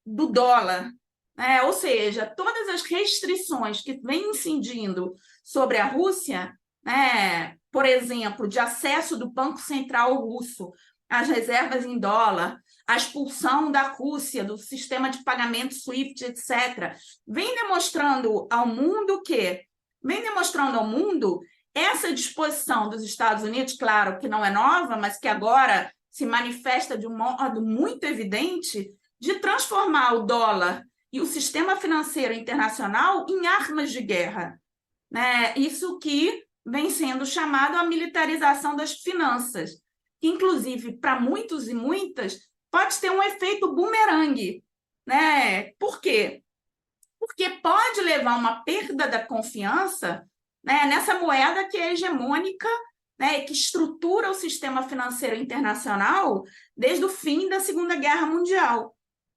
do dólar, né? Ou seja, todas as restrições que vêm incidindo sobre a Rússia, né, por exemplo, de acesso do Banco Central russo às reservas em dólar, a expulsão da Rússia do sistema de pagamento SWIFT, etc., vem demonstrando ao mundo essa disposição dos Estados Unidos, claro que não é nova, mas que agora se manifesta de um modo muito evidente, de transformar o dólar e o sistema financeiro internacional em armas de guerra, né? Isso que vem sendo chamado a militarização das finanças, que, inclusive, para muitos e muitas, pode ter um efeito bumerangue, né? Por quê? Porque pode levar a uma perda da confiança, né, nessa moeda que é hegemônica, né, que estrutura o sistema financeiro internacional desde o fim da Segunda Guerra Mundial.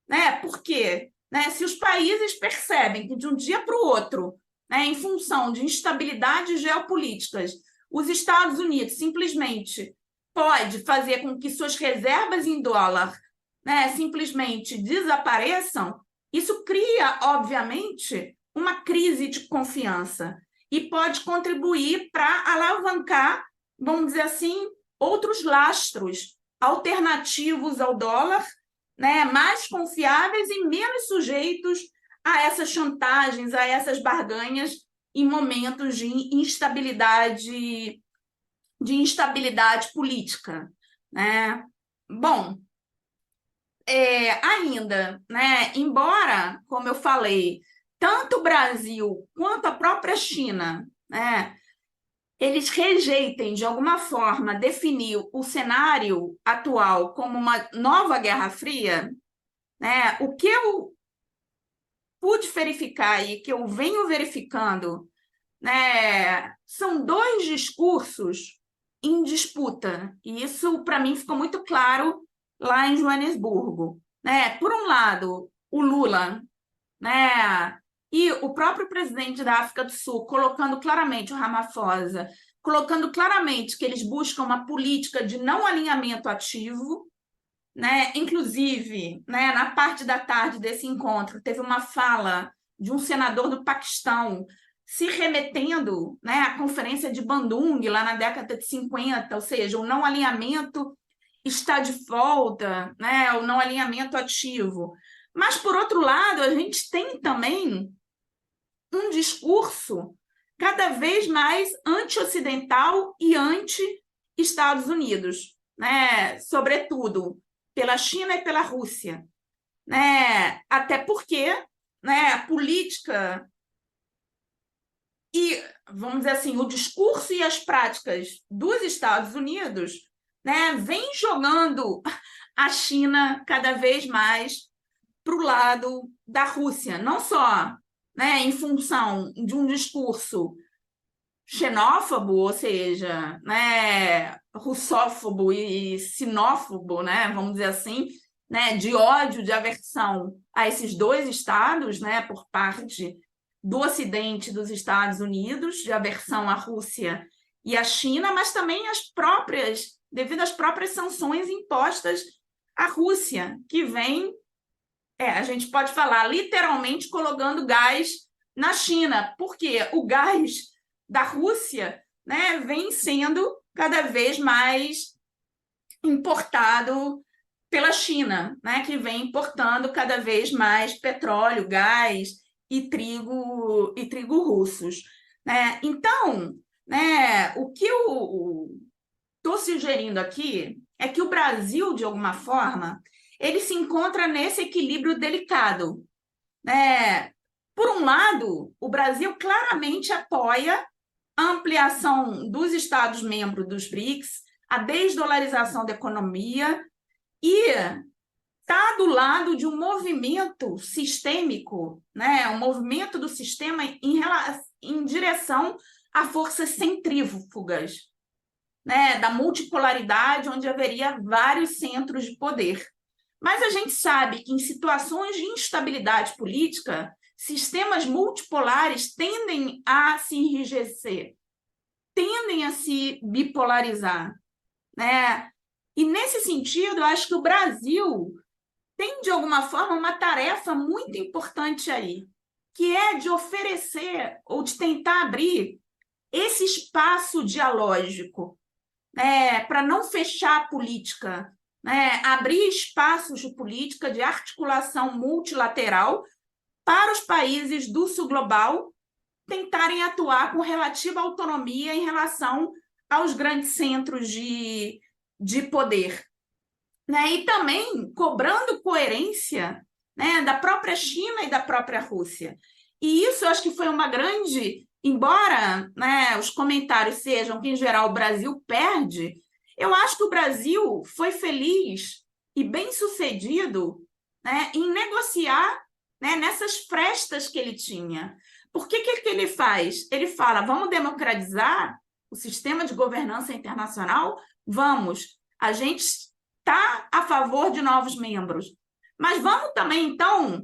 Né? Porque, né, se os países percebem que de um dia para o outro, né, em função de instabilidades geopolíticas, os Estados Unidos simplesmente pode fazer com que suas reservas em dólar, né, simplesmente desapareçam, isso cria, obviamente, uma crise de confiança e pode contribuir para alavancar, vamos dizer assim, outros lastros alternativos ao dólar, né, mais confiáveis e menos sujeitos a essas chantagens, a essas barganhas em momentos de instabilidade política, né? Bom, ainda, né, embora, como eu falei, tanto o Brasil quanto a própria China, né, eles rejeitem, de alguma forma, definir o cenário atual como uma nova Guerra Fria, né, o que eu pude verificar e que eu venho verificando, né, são 2 discursos em disputa, e isso, para mim, ficou muito claro lá em Joanesburgo. Né? Por um lado, o Lula, né, e o próprio presidente da África do Sul, colocando claramente, o Ramaphosa, colocando claramente que eles buscam uma política de não alinhamento ativo, né? Inclusive, né, na parte da tarde desse encontro, teve uma fala de um senador do Paquistão se remetendo, né, à conferência de Bandung, lá na década de 50, ou seja, o não alinhamento está de volta, né, o não alinhamento ativo. Mas, por outro lado, a gente tem também um discurso cada vez mais anti-ocidental e anti-Estados Unidos, né, sobretudo pela China e pela Rússia, né, até porque, né, a política e, vamos dizer assim, o discurso e as práticas dos Estados Unidos, né, vem jogando a China cada vez mais para o lado da Rússia, não só, né, em função de um discurso xenófobo, ou seja, né, russófobo e sinófobo, né, vamos dizer assim, né, de ódio, de aversão a esses 2 estados, né, por parte do Ocidente dos Estados Unidos, de aversão à Rússia e à China, mas também devido às próprias sanções impostas à Rússia, que vem, a gente pode falar, literalmente colocando gás na China, porque o gás da Rússia, né, vem sendo cada vez mais importado pela China, né, que vem importando cada vez mais petróleo, gás e trigo russos. Né? Então, né? O que eu estou sugerindo aqui é que o Brasil, de alguma forma, ele se encontra nesse equilíbrio delicado, né? Por um lado, o Brasil claramente apoia a ampliação dos Estados-membros dos BRICS, a desdolarização da economia e está do lado de um movimento sistêmico, né? Um movimento do sistema em direção a forças centrífugas, né? Da multipolaridade, onde haveria vários centros de poder. Mas a gente sabe que em situações de instabilidade política, sistemas multipolares tendem a se enrijecer, tendem a se bipolarizar, né? E nesse sentido, eu acho que o Brasil tem, de alguma forma, uma tarefa muito importante aí, que é de oferecer ou de tentar abrir esse espaço dialógico, né, para não fechar a política, né, abrir espaços de política de articulação multilateral para os países do sul global tentarem atuar com relativa autonomia em relação aos grandes centros de poder, né? E também cobrando coerência, né, da própria China e da própria Rússia. E isso eu acho que foi uma grande, embora, né, os comentários sejam que, em geral, o Brasil perde, eu acho que o Brasil foi feliz e bem-sucedido, né, em negociar, né, nessas frestas que ele tinha. Por que ele faz? Ele fala, vamos democratizar o sistema de governança internacional? Vamos. A gente está a favor de novos membros. Mas vamos também, então,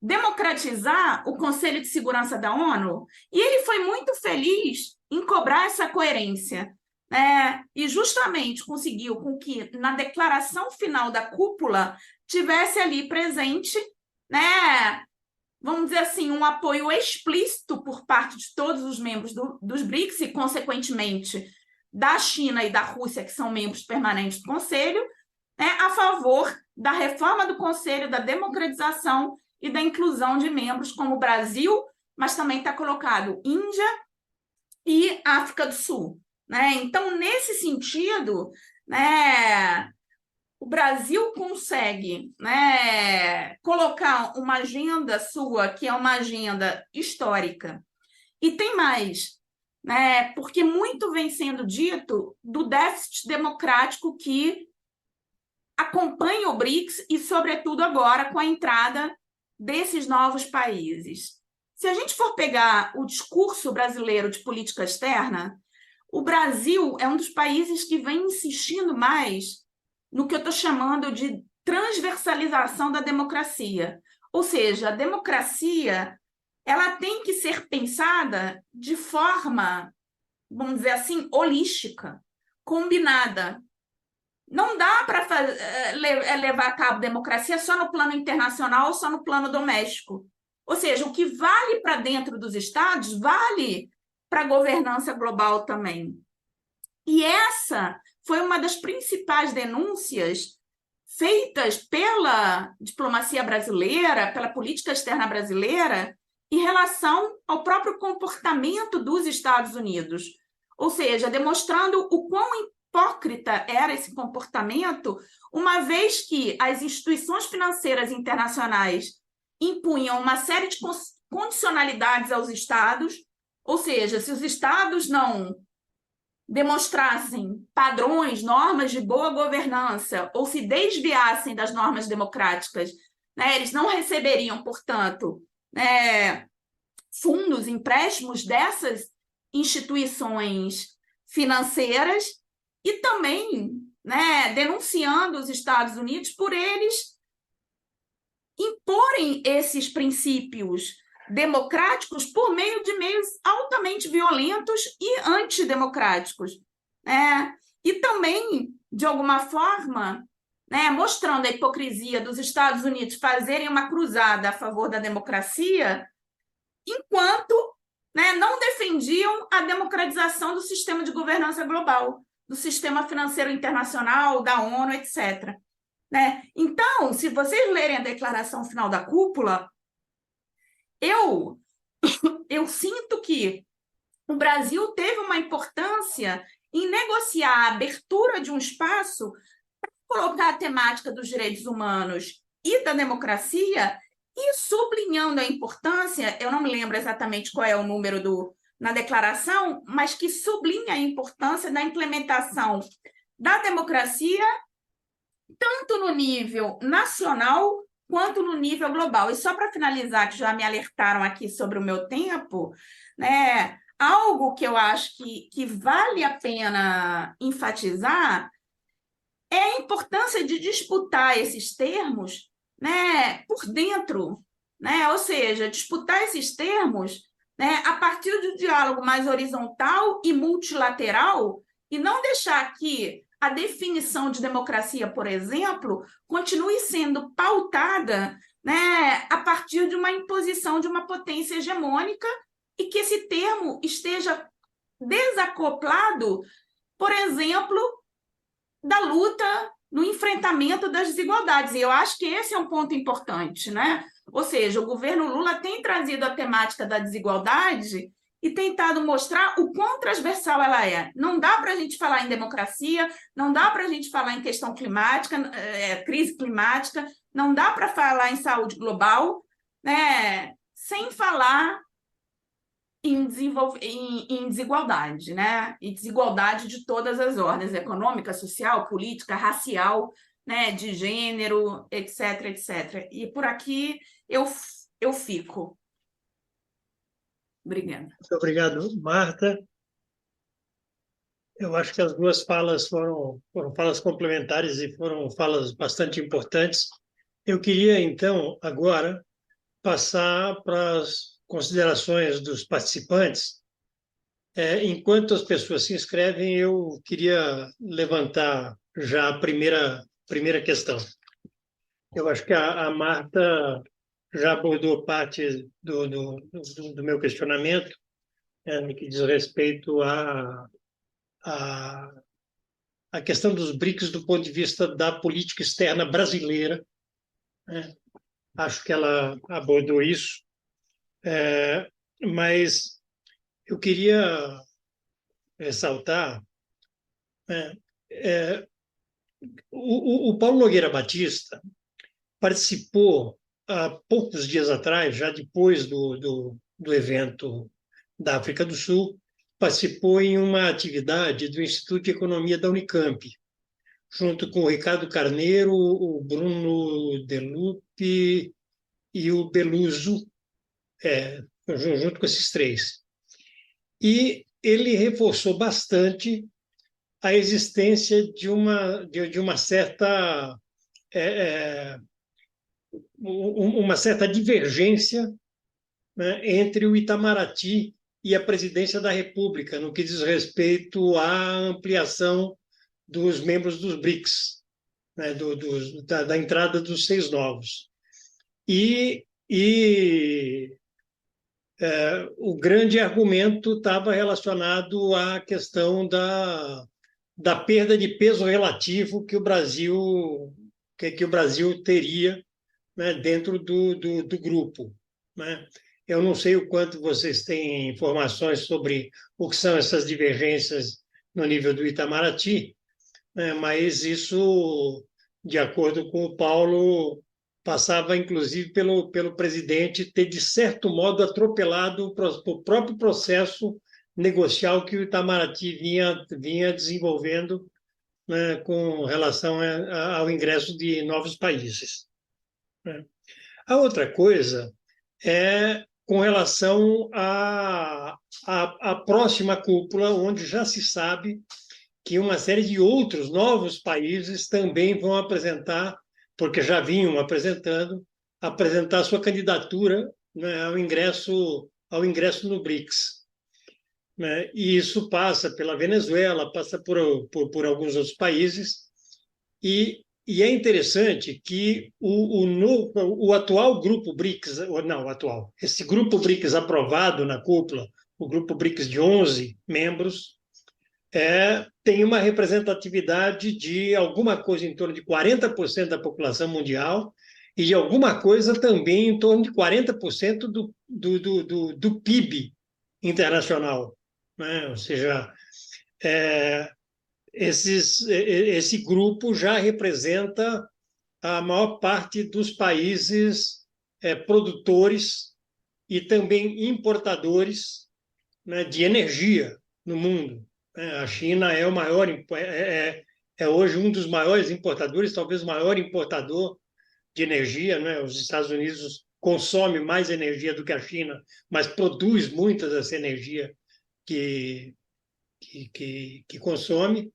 democratizar o Conselho de Segurança da ONU? E ele foi muito feliz em cobrar essa coerência, né? E justamente conseguiu com que, na declaração final da cúpula, tivesse ali presente, né, vamos dizer assim, um apoio explícito por parte de todos os membros dos BRICS e, consequentemente, da China e da Rússia, que são membros permanentes do Conselho, né, a favor da reforma do Conselho, da democratização e da inclusão de membros como o Brasil, mas também está colocado Índia e África do Sul, né? Então, nesse sentido, né, o Brasil consegue, né, colocar uma agenda sua, que é uma agenda histórica. E tem mais, né, porque muito vem sendo dito do déficit democrático que acompanha o BRICS e, sobretudo, agora com a entrada desses novos países. Se a gente for pegar o discurso brasileiro de política externa, o Brasil é um dos países que vem insistindo mais no que eu estou chamando de transversalização da democracia. Ou seja, a democracia ela tem que ser pensada de forma, vamos dizer assim, holística, combinada. Não dá para levar a cabo democracia só no plano internacional ou só no plano doméstico. Ou seja, o que vale para dentro dos estados vale para a governança global também. E essa foi uma das principais denúncias feitas pela diplomacia brasileira, pela política externa brasileira, em relação ao próprio comportamento dos Estados Unidos. Ou seja, demonstrando o quão hipócrita era esse comportamento, uma vez que as instituições financeiras internacionais impunham uma série de condicionalidades aos estados, ou seja, se os estados não demonstrassem padrões, normas de boa governança, ou se desviassem das normas democráticas, né, eles não receberiam, portanto, fundos, empréstimos dessas instituições financeiras, e também, né, denunciando os Estados Unidos por eles imporem esses princípios democráticos por meio de meios altamente violentos e antidemocráticos, né? E também, de alguma forma, né, mostrando a hipocrisia dos Estados Unidos fazerem uma cruzada a favor da democracia, enquanto, né, não defendiam a democratização do sistema de governança global, do sistema financeiro internacional, da ONU, etc. Né? Então, se vocês lerem a declaração final da cúpula, eu sinto que o Brasil teve uma importância em negociar a abertura de um espaço para colocar a temática dos direitos humanos e da democracia, e sublinhando a importância, eu não me lembro exatamente qual é o número na declaração, mas que sublinha a importância da implementação da democracia tanto no nível nacional quanto no nível global. E só para finalizar, que já me alertaram aqui sobre o meu tempo, né, algo que eu acho que vale a pena enfatizar é a importância de disputar esses termos, né, por dentro, né? Ou seja, disputar esses termos, né, a partir de um diálogo mais horizontal e multilateral, e não deixar que a definição de democracia, por exemplo, continue sendo pautada, né, a partir de uma imposição de uma potência hegemônica, e que esse termo esteja desacoplado, por exemplo, da luta no enfrentamento das desigualdades. E eu acho que esse é um ponto importante, né? Ou seja, o governo Lula tem trazido a temática da desigualdade e tentado mostrar o quão transversal ela é. Não dá para a gente falar em democracia, não dá para a gente falar em questão climática, crise climática, não dá para falar em saúde global, né, sem falar em desigualdade, né? E desigualdade de todas as ordens, econômica, social, política, racial, né, de gênero, etc, etc. E por aqui eu fico. Obrigada. Muito obrigado, Marta. Eu acho que as duas falas foram falas complementares e foram falas bastante importantes. Eu queria, então, agora, passar para as considerações dos participantes. Enquanto as pessoas se inscrevem, eu queria levantar já a primeira questão. Eu acho que a Marta já abordou parte do meu questionamento, no que diz respeito à questão dos BRICS do ponto de vista da política externa brasileira, né? Acho que ela abordou isso, mas eu queria ressaltar, né, o Paulo Nogueira Batista participou há poucos dias atrás, já depois do evento da África do Sul, participou em uma atividade do Instituto de Economia da Unicamp, junto com o Ricardo Carneiro, o Bruno Delupe e o Beluso, junto com esses três. E ele reforçou bastante a existência de uma certa divergência, né, entre o Itamaraty e a presidência da República, no que diz respeito à ampliação dos membros dos BRICS, né, da entrada dos 6 novos. O grande argumento estava relacionado à questão da perda de peso relativo que o Brasil teria, né, dentro do grupo, né? Eu não sei o quanto vocês têm informações sobre o que são essas divergências no nível do Itamaraty, né, mas isso, de acordo com o Paulo, passava inclusive pelo presidente ter, de certo modo, atropelado o próprio processo negocial que o Itamaraty vinha desenvolvendo, né, com relação ao ingresso de novos países, né? A outra coisa é com relação à próxima cúpula, onde já se sabe que uma série de outros novos países também vão apresentar, porque já vinham apresentar sua candidatura, né, ao ingresso no BRICS, né? E isso passa pela Venezuela, passa por alguns outros países, e é interessante que o atual grupo BRICS, esse grupo BRICS aprovado na cúpula, o grupo BRICS de 11 membros, tem uma representatividade de alguma coisa em torno de 40% da população mundial e de alguma coisa também em torno de 40% do PIB internacional. né? Ou seja, é, esse grupo já representa a maior parte dos países produtores e também importadores, né, de energia no mundo, né? A China é o maior, é hoje um dos maiores importadores, talvez o maior importador de energia, né? Os Estados Unidos consomem mais energia do que a China, mas produz muita dessa energia que, que consome.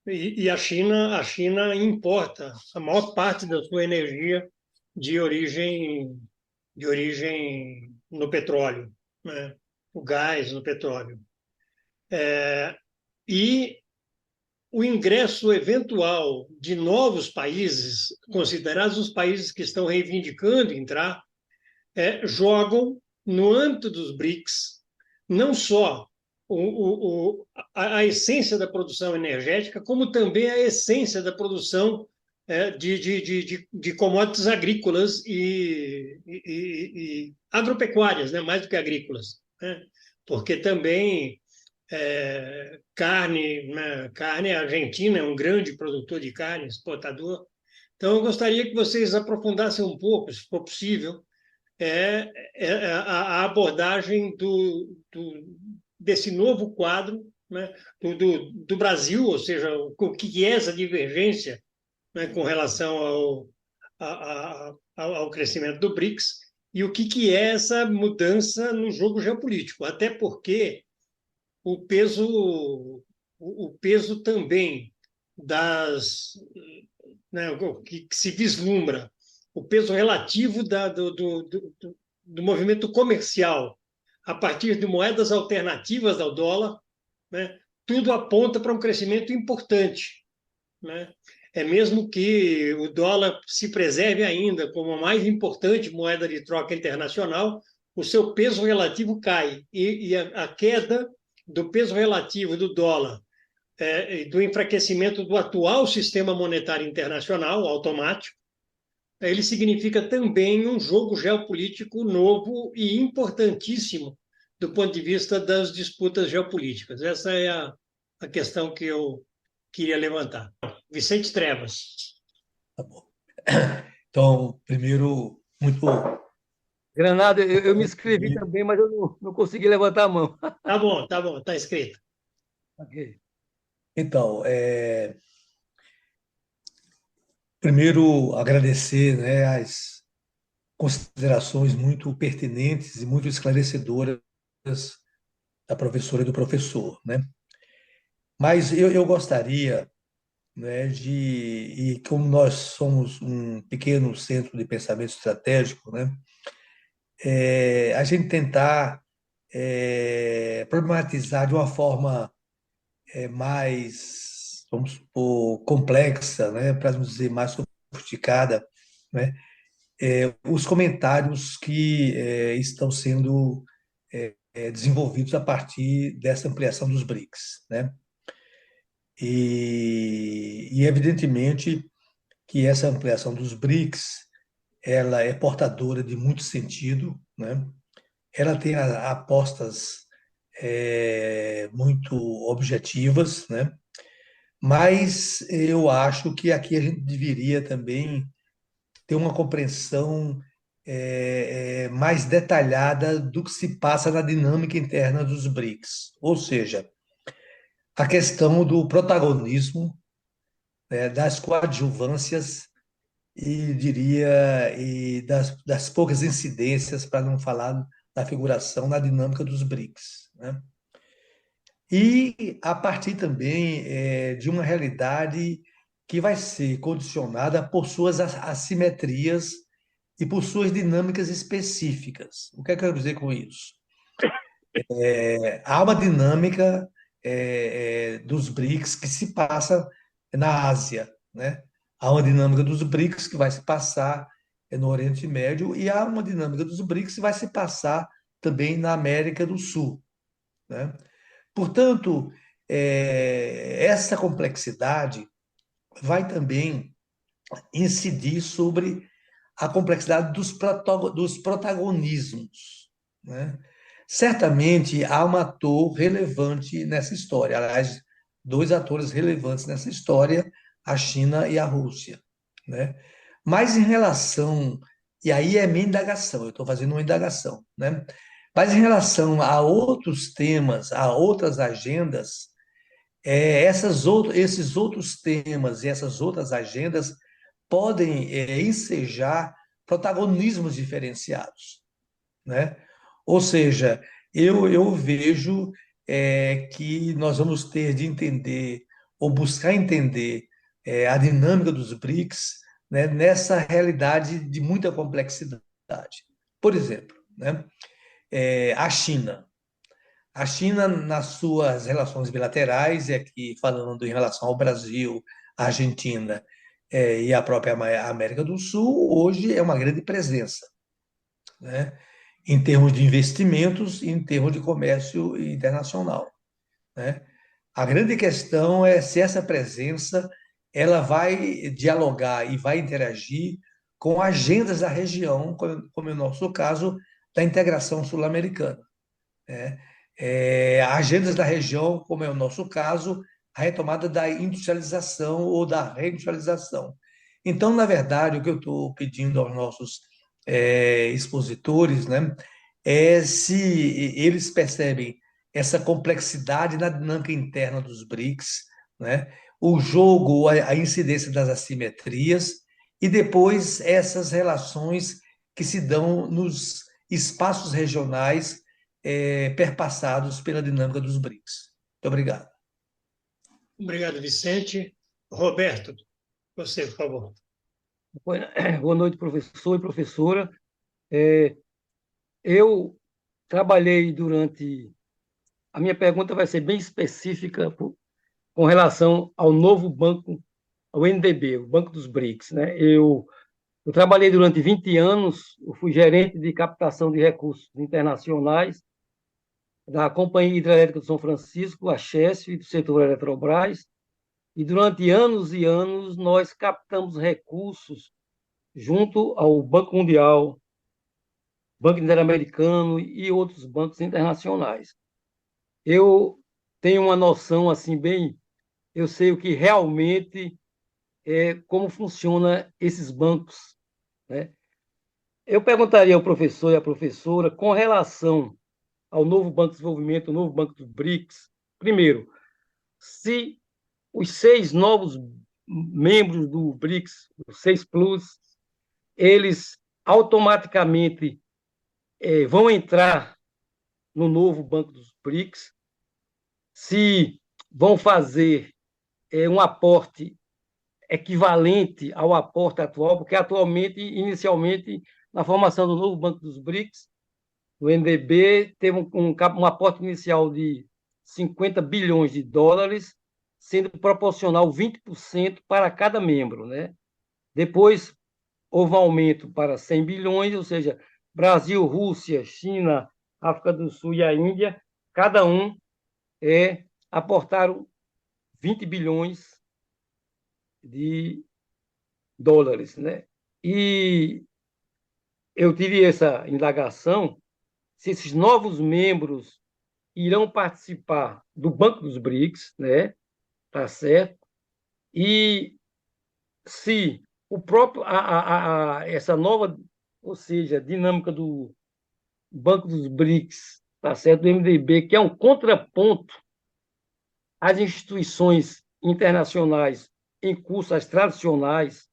E a China importa a maior parte da sua energia de origem no petróleo, né? O gás no petróleo. E o ingresso eventual de novos países, considerados os países que estão reivindicando entrar, jogam no âmbito dos BRICS não só a essência da produção energética, como também a essência da produção de commodities agrícolas e agropecuárias, né? Mais do que agrícolas, né? Porque também carne, né? Carne, a Argentina é um grande produtor de carne, exportador. Então, eu gostaria que vocês aprofundassem um pouco, se for possível, a abordagem desse novo quadro, né, do Brasil, ou seja, o que é essa divergência, né, com relação ao crescimento do BRICS e o que é essa mudança no jogo geopolítico. Até porque o peso também né, que se vislumbra, o peso relativo do movimento comercial a partir de moedas alternativas ao dólar, né, tudo aponta para um crescimento importante, né? É mesmo que o dólar se preserve ainda como a mais importante moeda de troca internacional, o seu peso relativo cai. E a queda do peso relativo do dólar, do enfraquecimento do atual sistema monetário internacional automático, ele significa também um jogo geopolítico novo e importantíssimo do ponto de vista das disputas geopolíticas. Essa é a questão que eu queria levantar. Vicente Trevas. Tá bom. Então, primeiro, muito bom. Granado, eu me inscrevi também, mas eu não consegui levantar a mão. Tá bom, tá escrito. Ok. Então, primeiro agradecer, né, as considerações muito pertinentes e muito esclarecedoras da professora e do professor, né? Mas eu gostaria, né, e como nós somos um pequeno centro de pensamento estratégico, né, a gente tentar problematizar de uma forma mais, vamos supor, complexa, né, para não dizer mais sofisticada, né, os comentários que estão sendo desenvolvidos a partir dessa ampliação dos BRICS, né? E evidentemente que essa ampliação dos BRICS ela é portadora de muito sentido, né? Ela tem apostas muito objetivas, né? Mas eu acho que aqui a gente deveria também ter uma compreensão mais detalhada do que se passa na dinâmica interna dos BRICS, ou seja, a questão do protagonismo, né, das coadjuvâncias e diria das poucas incidências, para não falar da figuração na dinâmica dos BRICS, né? E a partir também de uma realidade que vai ser condicionada por suas assimetrias e por suas dinâmicas específicas. O que é que eu quero dizer com isso? Há uma dinâmica dos BRICS que se passa na Ásia, né? Há uma dinâmica dos BRICS que vai se passar no Oriente Médio e há uma dinâmica dos BRICS que vai se passar também na América do Sul, né? Portanto, essa complexidade vai também incidir sobre a complexidade dos protagonismos, né? Certamente há um ator relevante nessa história, aliás, dois atores relevantes nessa história, a China e a Rússia, né? Mas em relação, e aí é minha indagação, eu estou fazendo uma indagação, né? Mas em relação a outros temas, a outras agendas, esses outros temas e essas outras agendas podem ensejar protagonismos diferenciados, né? Ou seja, eu vejo que nós vamos ter de entender, ou buscar entender, a dinâmica dos BRICS, né, nessa realidade de muita complexidade. Por exemplo, né, a China. A China, nas suas relações bilaterais, e aqui falando em relação ao Brasil, à Argentina, e à própria América do Sul, hoje é uma grande presença, né? Em termos de investimentos e em termos de comércio internacional, né? A grande questão é se essa presença ela vai dialogar e vai interagir com agendas da região, como é o nosso caso da integração sul-americana, né? Agendas da região, como é o nosso caso, a retomada da industrialização ou da reindustrialização. Então, na verdade, o que eu estou pedindo aos nossos expositores, né, é se eles percebem essa complexidade na dinâmica interna dos BRICS, né, o jogo, a incidência das assimetrias e depois essas relações que se dão nos espaços regionais perpassados pela dinâmica dos BRICS. Muito obrigado. Obrigado, Vicente. Roberto, você, por favor. Boa noite, professor e professora. Eu trabalhei durante. A minha pergunta vai ser bem específica com relação ao novo banco, ao NDB, o Banco dos BRICS, né? Eu trabalhei durante 20 anos, eu fui gerente de captação de recursos internacionais da Companhia Hidrelétrica de São Francisco, a Chesf, e do setor Eletrobras, e durante anos e anos nós captamos recursos junto ao Banco Mundial, Banco Interamericano e outros bancos internacionais. Eu tenho uma noção assim bem, eu sei o que realmente como funciona esses bancos, né? Eu perguntaria ao professor e à professora com relação ao novo Banco de Desenvolvimento, o novo Banco dos BRICS. Primeiro, se os 6 novos membros do BRICS, os 6 Plus, eles automaticamente vão entrar no novo Banco dos BRICS, se vão fazer um aporte equivalente ao aporte atual, porque atualmente, inicialmente, na formação do novo Banco dos BRICS, o NDB teve um aporte inicial de 50 bilhões de dólares, sendo proporcional 20% para cada membro, né? Depois, houve um aumento para 100 bilhões, ou seja, Brasil, Rússia, China, África do Sul e a Índia, cada um aportaram 20 bilhões de dólares, né? E eu tive essa indagação se esses novos membros irão participar do Banco dos BRICS, né? Tá certo? E se o próprio essa nova, ou seja, dinâmica do Banco dos BRICS, tá certo? Do MDB, que é um contraponto às instituições internacionais em curso, as tradicionais,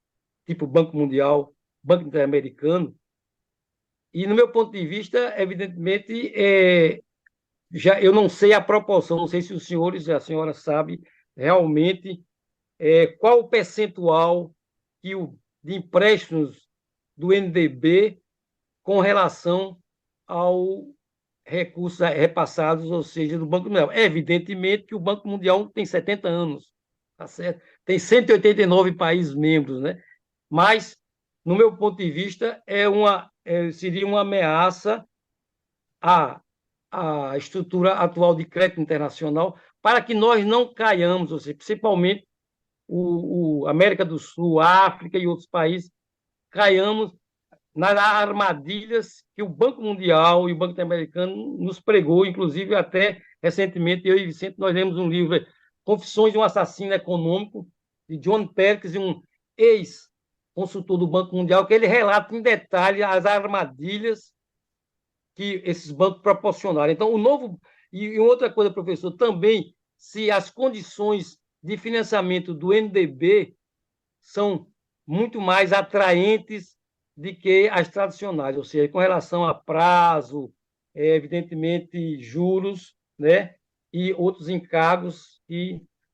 tipo Banco Mundial, Banco Interamericano. E, no meu ponto de vista, evidentemente, já eu não sei a proporção, não sei se os senhores e a senhora sabem realmente qual o percentual de empréstimos do NDB com relação ao recursos repassados, ou seja, do Banco Mundial. Evidentemente que o Banco Mundial tem 70 anos, tá certo? Tem 189 países membros, né? Mas, no meu ponto de vista, seria uma ameaça à estrutura atual de crédito internacional para que nós não caiamos, ou seja, principalmente o América do Sul, a África e outros países, caiamos nas armadilhas que o Banco Mundial e o Banco Interamericano nos pregou, inclusive até recentemente eu e Vicente nós lemos um livro, Confissões de um Assassino Econômico, de John Perkins, um ex-consultor do Banco Mundial, que ele relata em detalhe as armadilhas que esses bancos proporcionaram. Então, o novo. E outra coisa, professor, também, se as condições de financiamento do NDB são muito mais atraentes do que as tradicionais, ou seja, com relação a prazo, evidentemente, juros, né? E outros encargos.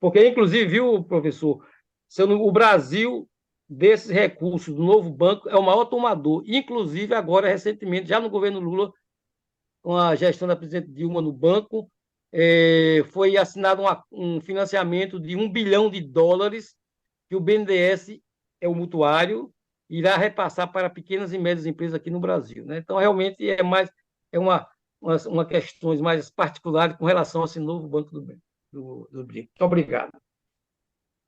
Porque, inclusive, viu, professor, o Brasil, desses recursos do novo banco, é o maior tomador. Inclusive, agora, recentemente, já no governo Lula, com a gestão da presidente Dilma no banco, foi assinado um financiamento de US$ 1 bilhão que o BNDES é o mutuário, irá repassar para pequenas e médias empresas aqui no Brasil. Né? Então, realmente, uma questões mais particulares com relação a esse novo Banco do BRIC. Muito obrigado.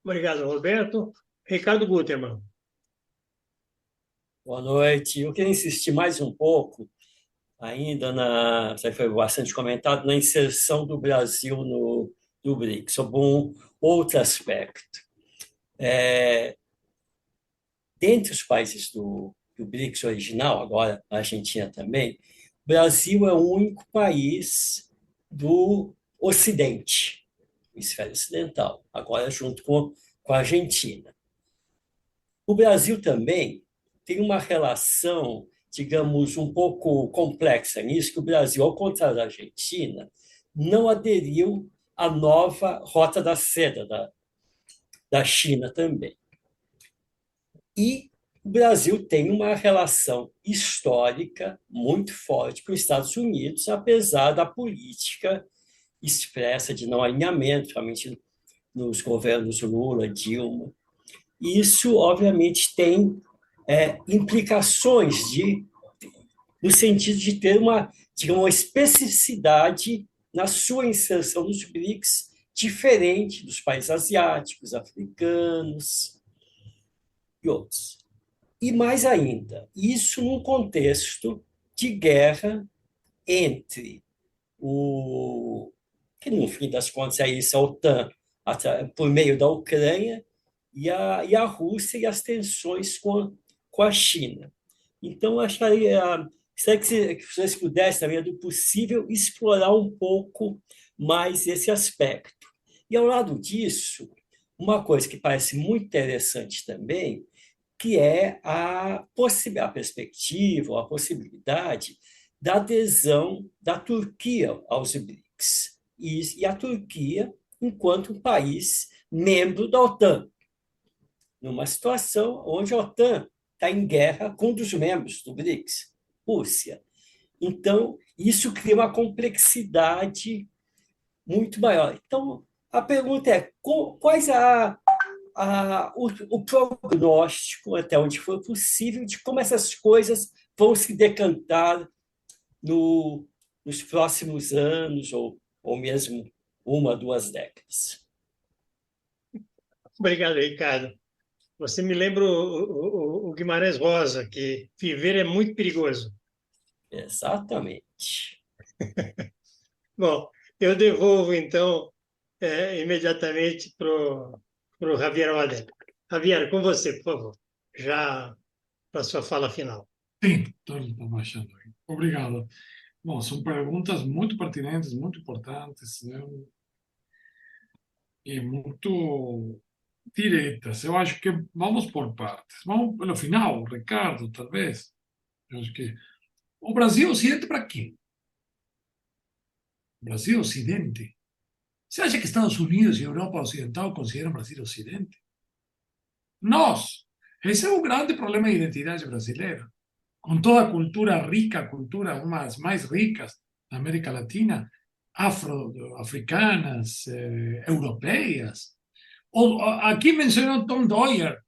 Obrigado, Roberto. Ricardo Gutermann. Boa noite. Eu queria insistir mais um pouco, ainda já foi bastante comentado, na inserção do Brasil no BRICS, sobre um outro aspecto. Dentre os países do BRICS original, agora a Argentina também, o Brasil é o único país do Ocidente, hemisfério ocidental, agora junto com a Argentina. O Brasil também tem uma relação, digamos, um pouco complexa nisso, que o Brasil, ao contrário da Argentina, não aderiu à nova Rota da Seda da China também. E o Brasil tem uma relação histórica muito forte com os Estados Unidos, apesar da política expressa de não alinhamento, principalmente nos governos Lula, Dilma. Isso, obviamente, tem implicações no sentido de ter digamos, uma especificidade na sua inserção nos BRICS, diferente dos países asiáticos, africanos e outros. E mais ainda, isso num contexto de guerra entre que no fim das contas é isso, a OTAN, por meio da Ucrânia, e a Rússia e as tensões com a China. Então, acharia que vocês pudessem, também, do possível, explorar um pouco mais esse aspecto. E, ao lado disso, uma coisa que parece muito interessante também, que é a perspectiva, a possibilidade da adesão da Turquia aos BRICS. E a Turquia, enquanto um país membro da OTAN, numa situação onde a OTAN está em guerra com um dos membros do BRICS, Rússia. Então, isso cria uma complexidade muito maior. Então, a pergunta é, quais o prognóstico, até onde for possível, de como essas coisas vão se decantar nos próximos anos, ou mesmo 1, 2 décadas. Obrigado, Ricardo. Você me lembra o Guimarães Rosa, que viver é muito perigoso. Exatamente. Bom, eu devolvo, então, imediatamente para o Javier Waldemar. Javier, com você, por favor, já para a sua fala final. Sim, estou baixando aí. Obrigado. Bom, são perguntas muito pertinentes, muito importantes, né? E muito diretas. Eu acho que vamos por partes. Vamos pelo final, Ricardo, talvez. Eu acho que o Brasil Ocidente para quem? Brasil Ocidente. Você acha que Estados Unidos e Europa Ocidental consideram Brasil Ocidente? Nós. Esse é o grande problema de identidade brasileira. Com toda a cultura rica, cultura uma das mais ricas da América Latina, africanas, europeias. Aqui mencionou Tom Dwyer,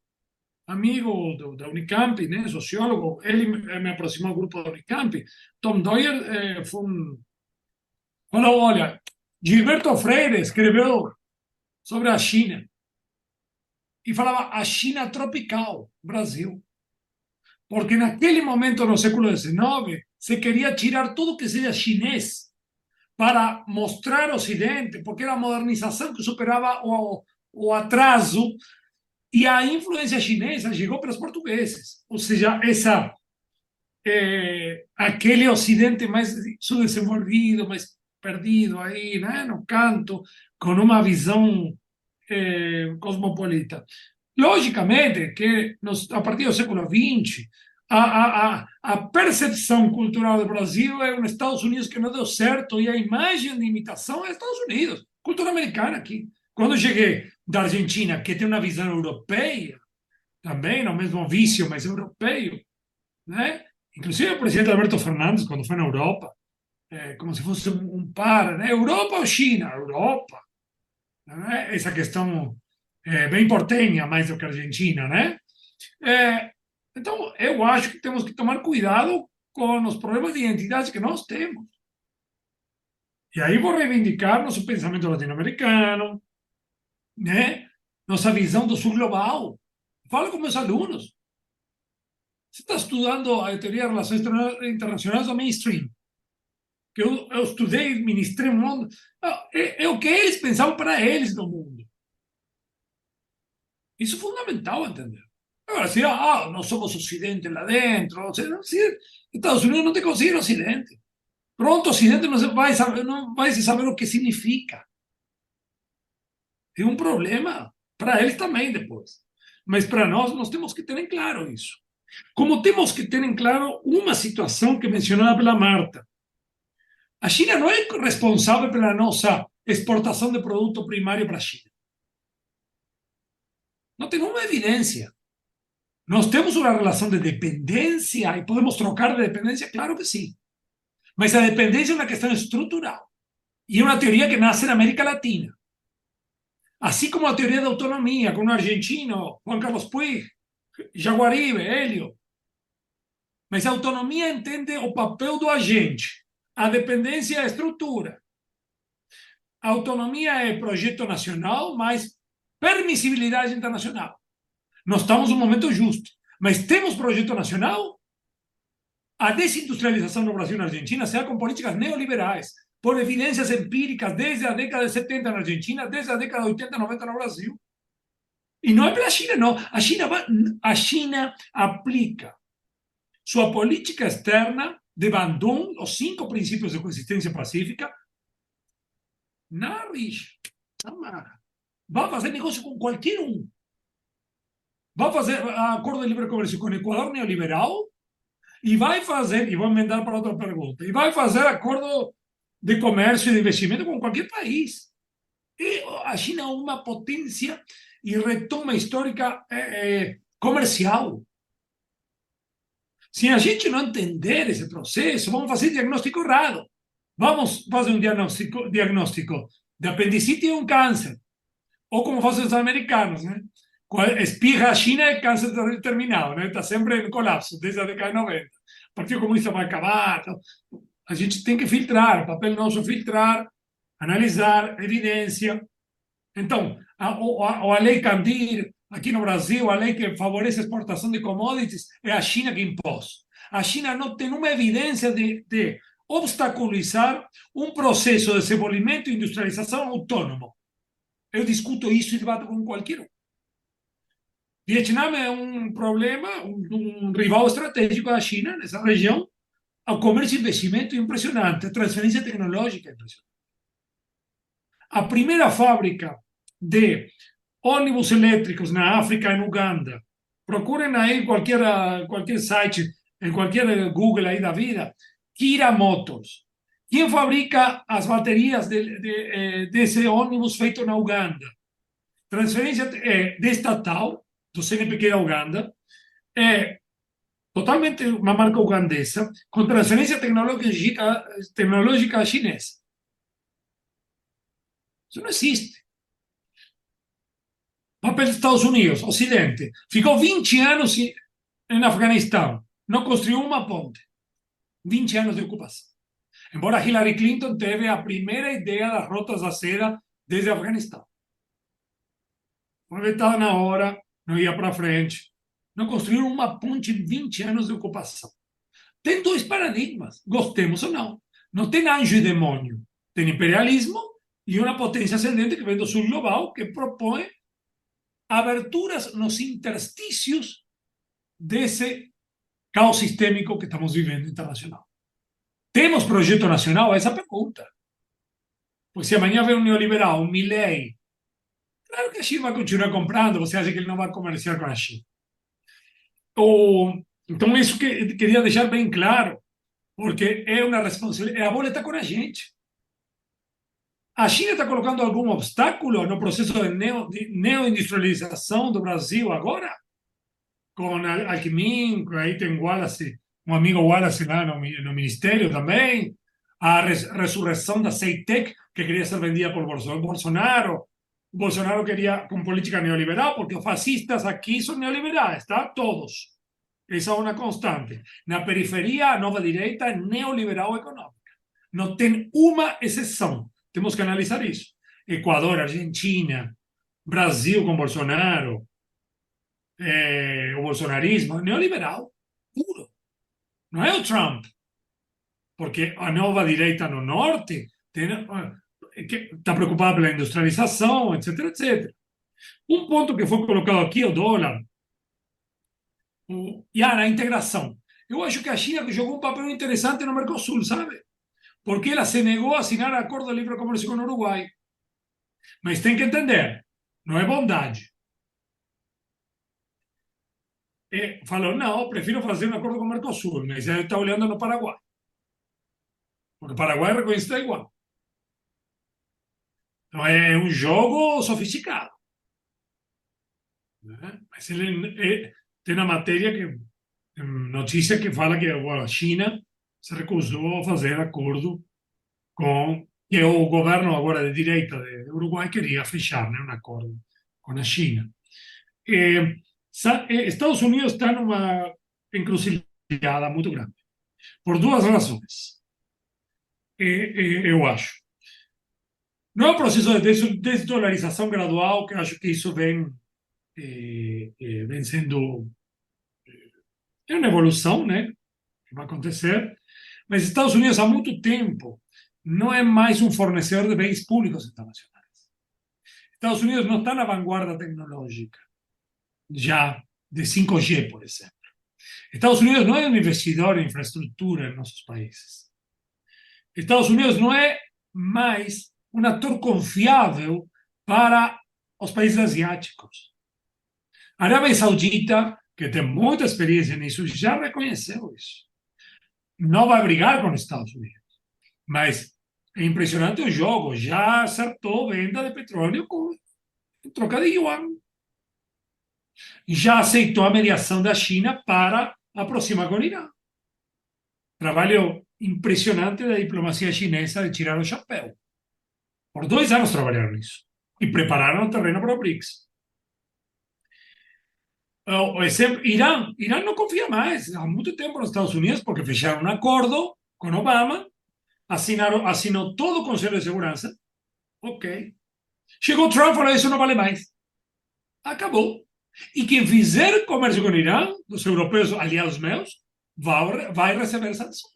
amigo da Unicamp, né, sociólogo. Ele me aproximou ao grupo da Unicamp. Tom Dwyer falou, olha, Gilberto Freire escreveu sobre a China e falava a China tropical, Brasil. porque naquele momento, no século XIX, se queria tirar tudo que seja chinês para mostrar Ocidente, porque era a modernização que superava o atraso, e a influência chinesa chegou para os portugueses. Ou seja, aquele Ocidente mais subdesenvolvido, mais perdido aí, né, no canto, com uma visão cosmopolita. Logicamente que a partir do século XX, a percepção cultural do Brasil é um Estados Unidos que não deu certo, e a imagem de imitação é Estados Unidos, cultura americana aqui. Quando eu cheguei da Argentina, que tem uma visão europeia, também, no mesmo vício, mas europeu, né? Inclusive o presidente Alberto Fernandes, quando foi na Europa, como se fosse par, né? Europa ou China? Europa. Né? Essa questão bem portenha, mais do que a Argentina, né? Então, eu acho que temos que tomar cuidado com os problemas de identidade que nós temos. E aí vou reivindicar nosso pensamento latino-americano, né? Nossa visão do sul global. Falo com meus alunos. Você está estudando a teoria de relações internacionais do mainstream, que eu estudei, ministrei um mundo. É o que eles pensavam para eles no mundo. Isso é fundamental entender. Agora, se nós somos Ocidente lá dentro, Estados Unidos não te considera Ocidente. Pronto, Ocidente não vai saber o que significa. É um problema para eles também depois. Mas para nós temos que ter em claro isso. Como temos que ter em claro uma situação que é mencionada pela Marta. A China não é responsável pela nossa exportação de produto primário para a China. Não tem nenhuma evidência. Nós temos uma relação de dependência e podemos trocar de dependência? Claro que sim. Mas a dependência é uma questão estrutural. E é uma teoria que nasce na América Latina. Assim como a teoria da autonomia, com o argentino Juan Carlos Puig, Jaguaribe, Hélio. Mas a autonomia entende o papel do agente. A dependência é a estrutura. A autonomia é projeto nacional, mais permissibilidade internacional. Nós estamos num momento justo. Mas temos projeto nacional? A desindustrialização no Brasil e na Argentina se dá com políticas neoliberais, por evidências empíricas desde a década de 70 na Argentina, desde a década de 80, 90 no Brasil. E não é pela China, não. A China aplica sua política externa de Bandung, os 5 princípios de coexistência pacífica, na rixa, na marra. Vai fazer negócio com qualquer um. Vai fazer acordo de livre comércio com o Equador neoliberal e vai fazer, e vou emendar para outra pergunta, e vai fazer acordo de comércio e de investimento com qualquer país. E a China é uma potência e retoma histórica comercial. Se a gente não entender esse processo, vamos fazer diagnóstico errado. Vamos fazer um diagnóstico de apendicite e um câncer. Ou como fazem os americanos, né? Espirra a China é câncer terminal, né? Está sempre em colapso, desde a década de 90. O Partido Comunista vai acabar. Então, a gente tem que filtrar, o papel nosso é filtrar, analisar, evidência. Então, a lei Candir, aqui no Brasil, a lei que favorece a exportação de commodities, é a China que impôs. A China não tem uma evidência de obstaculizar um processo de desenvolvimento e industrialização autônomo. Eu discuto isso e debato com qualquer um. Vietnã é um problema, um rival estratégico da China nessa região. O comércio e investimento é impressionante, a transferência tecnológica é impressionante. A primeira fábrica de ônibus elétricos na África, em Uganda. Procurem aí qualquer site, em qualquer Google aí da vida, Kira Motors. Quem fabrica as baterias desse ônibus feito na Uganda? Transferência de estatal, do CNPq da Uganda, totalmente uma marca ugandesa, com transferência tecnológica chinesa. Isso não existe. Papel dos Estados Unidos, Ocidente. Ficou 20 anos em Afeganistão. Não construiu uma ponte. 20 anos de ocupação. Embora Hillary Clinton teve a primeira ideia das rotas da seda desde Afeganistão. Foi vetada na hora, não ia para frente. não construíram uma ponte em 20 anos de ocupação. Tem dois paradigmas, gostemos ou não. Não tem anjo e demônio. Tem imperialismo e uma potência ascendente que vem do sul global, que propõe aberturas nos interstícios desse caos sistêmico que estamos vivendo internacional. Temos projeto nacional? Essa é a pergunta. Pois se amanhã vem um neoliberal, um Milei, claro que a China vai continuar comprando, você acha que ele não vai comerciar com a China? Então, isso que queria deixar bem claro, porque é uma responsabilidade, a bola está com a gente. A China está colocando algum obstáculo no processo de neoindustrialização do Brasil agora? Com a Alckmin, aí tem Wallace, um amigo Wallace lá no ministério também, a ressurreição da Ceitec, que queria ser vendida por Bolsonaro. Bolsonaro queria com política neoliberal, porque os fascistas aqui são neoliberais, tá? Todos. Essa é uma constante. Na periferia, a nova direita é neoliberal econômica. Não tem uma exceção. Temos que analisar isso. Equador, Argentina, Brasil com Bolsonaro, o bolsonarismo, neoliberal, puro. Não é o Trump. Porque a nova direita no norte está preocupada pela industrialização, etc, etc. Um ponto que foi colocado aqui, o dólar, e a integração. Eu acho que a China jogou um papel interessante no Mercosul, sabe? Porque ela se negou a assinar acordo de livre comércio com o Uruguai. Mas tem que entender, não é bondade. Falou, não, prefiro fazer um acordo com o Mercosul, mas ele está olhando no Paraguai. Porque o Paraguai reconhece Taiwan. Então é um jogo sofisticado. Mas ele tem uma matéria que notícia que fala que a China se recusou a fazer acordo com que o governo agora de direita do Uruguai queria fechar, né, um acordo com a China. Estados Unidos está numa encruzilhada muito grande por duas razões. Eu acho. Não é um processo de desdolarização gradual, que acho que isso vem sendo uma evolução, né, que vai acontecer. Mas Estados Unidos há muito tempo não é mais um fornecedor de bens públicos internacionais. Estados Unidos não está na vanguarda tecnológica já de 5G, por exemplo. Estados Unidos não é um investidor em infraestrutura em nossos países. Estados Unidos não é mais um ator confiável para os países asiáticos. A Arábia Saudita, que tem muita experiência nisso, já reconheceu isso. Não vai brigar com os Estados Unidos. Mas é impressionante o jogo. Já acertou venda de petróleo em troca de yuan. Já aceitou a mediação da China para aproximar com o Irã. Trabalho impressionante da diplomacia chinesa de tirar o chapéu. Por 2 anos trabalharam nisso. E prepararam o terreno para o BRICS. O exemplo, Irã não confia mais há muito tempo nos Estados Unidos porque fecharam um acordo com Obama, assinou todo o Conselho de Segurança. Ok. Chegou Trump e falou: isso não vale mais. Acabou. E quem fizer comércio com o Irã, dos europeus aliados meus, vai receber sanções.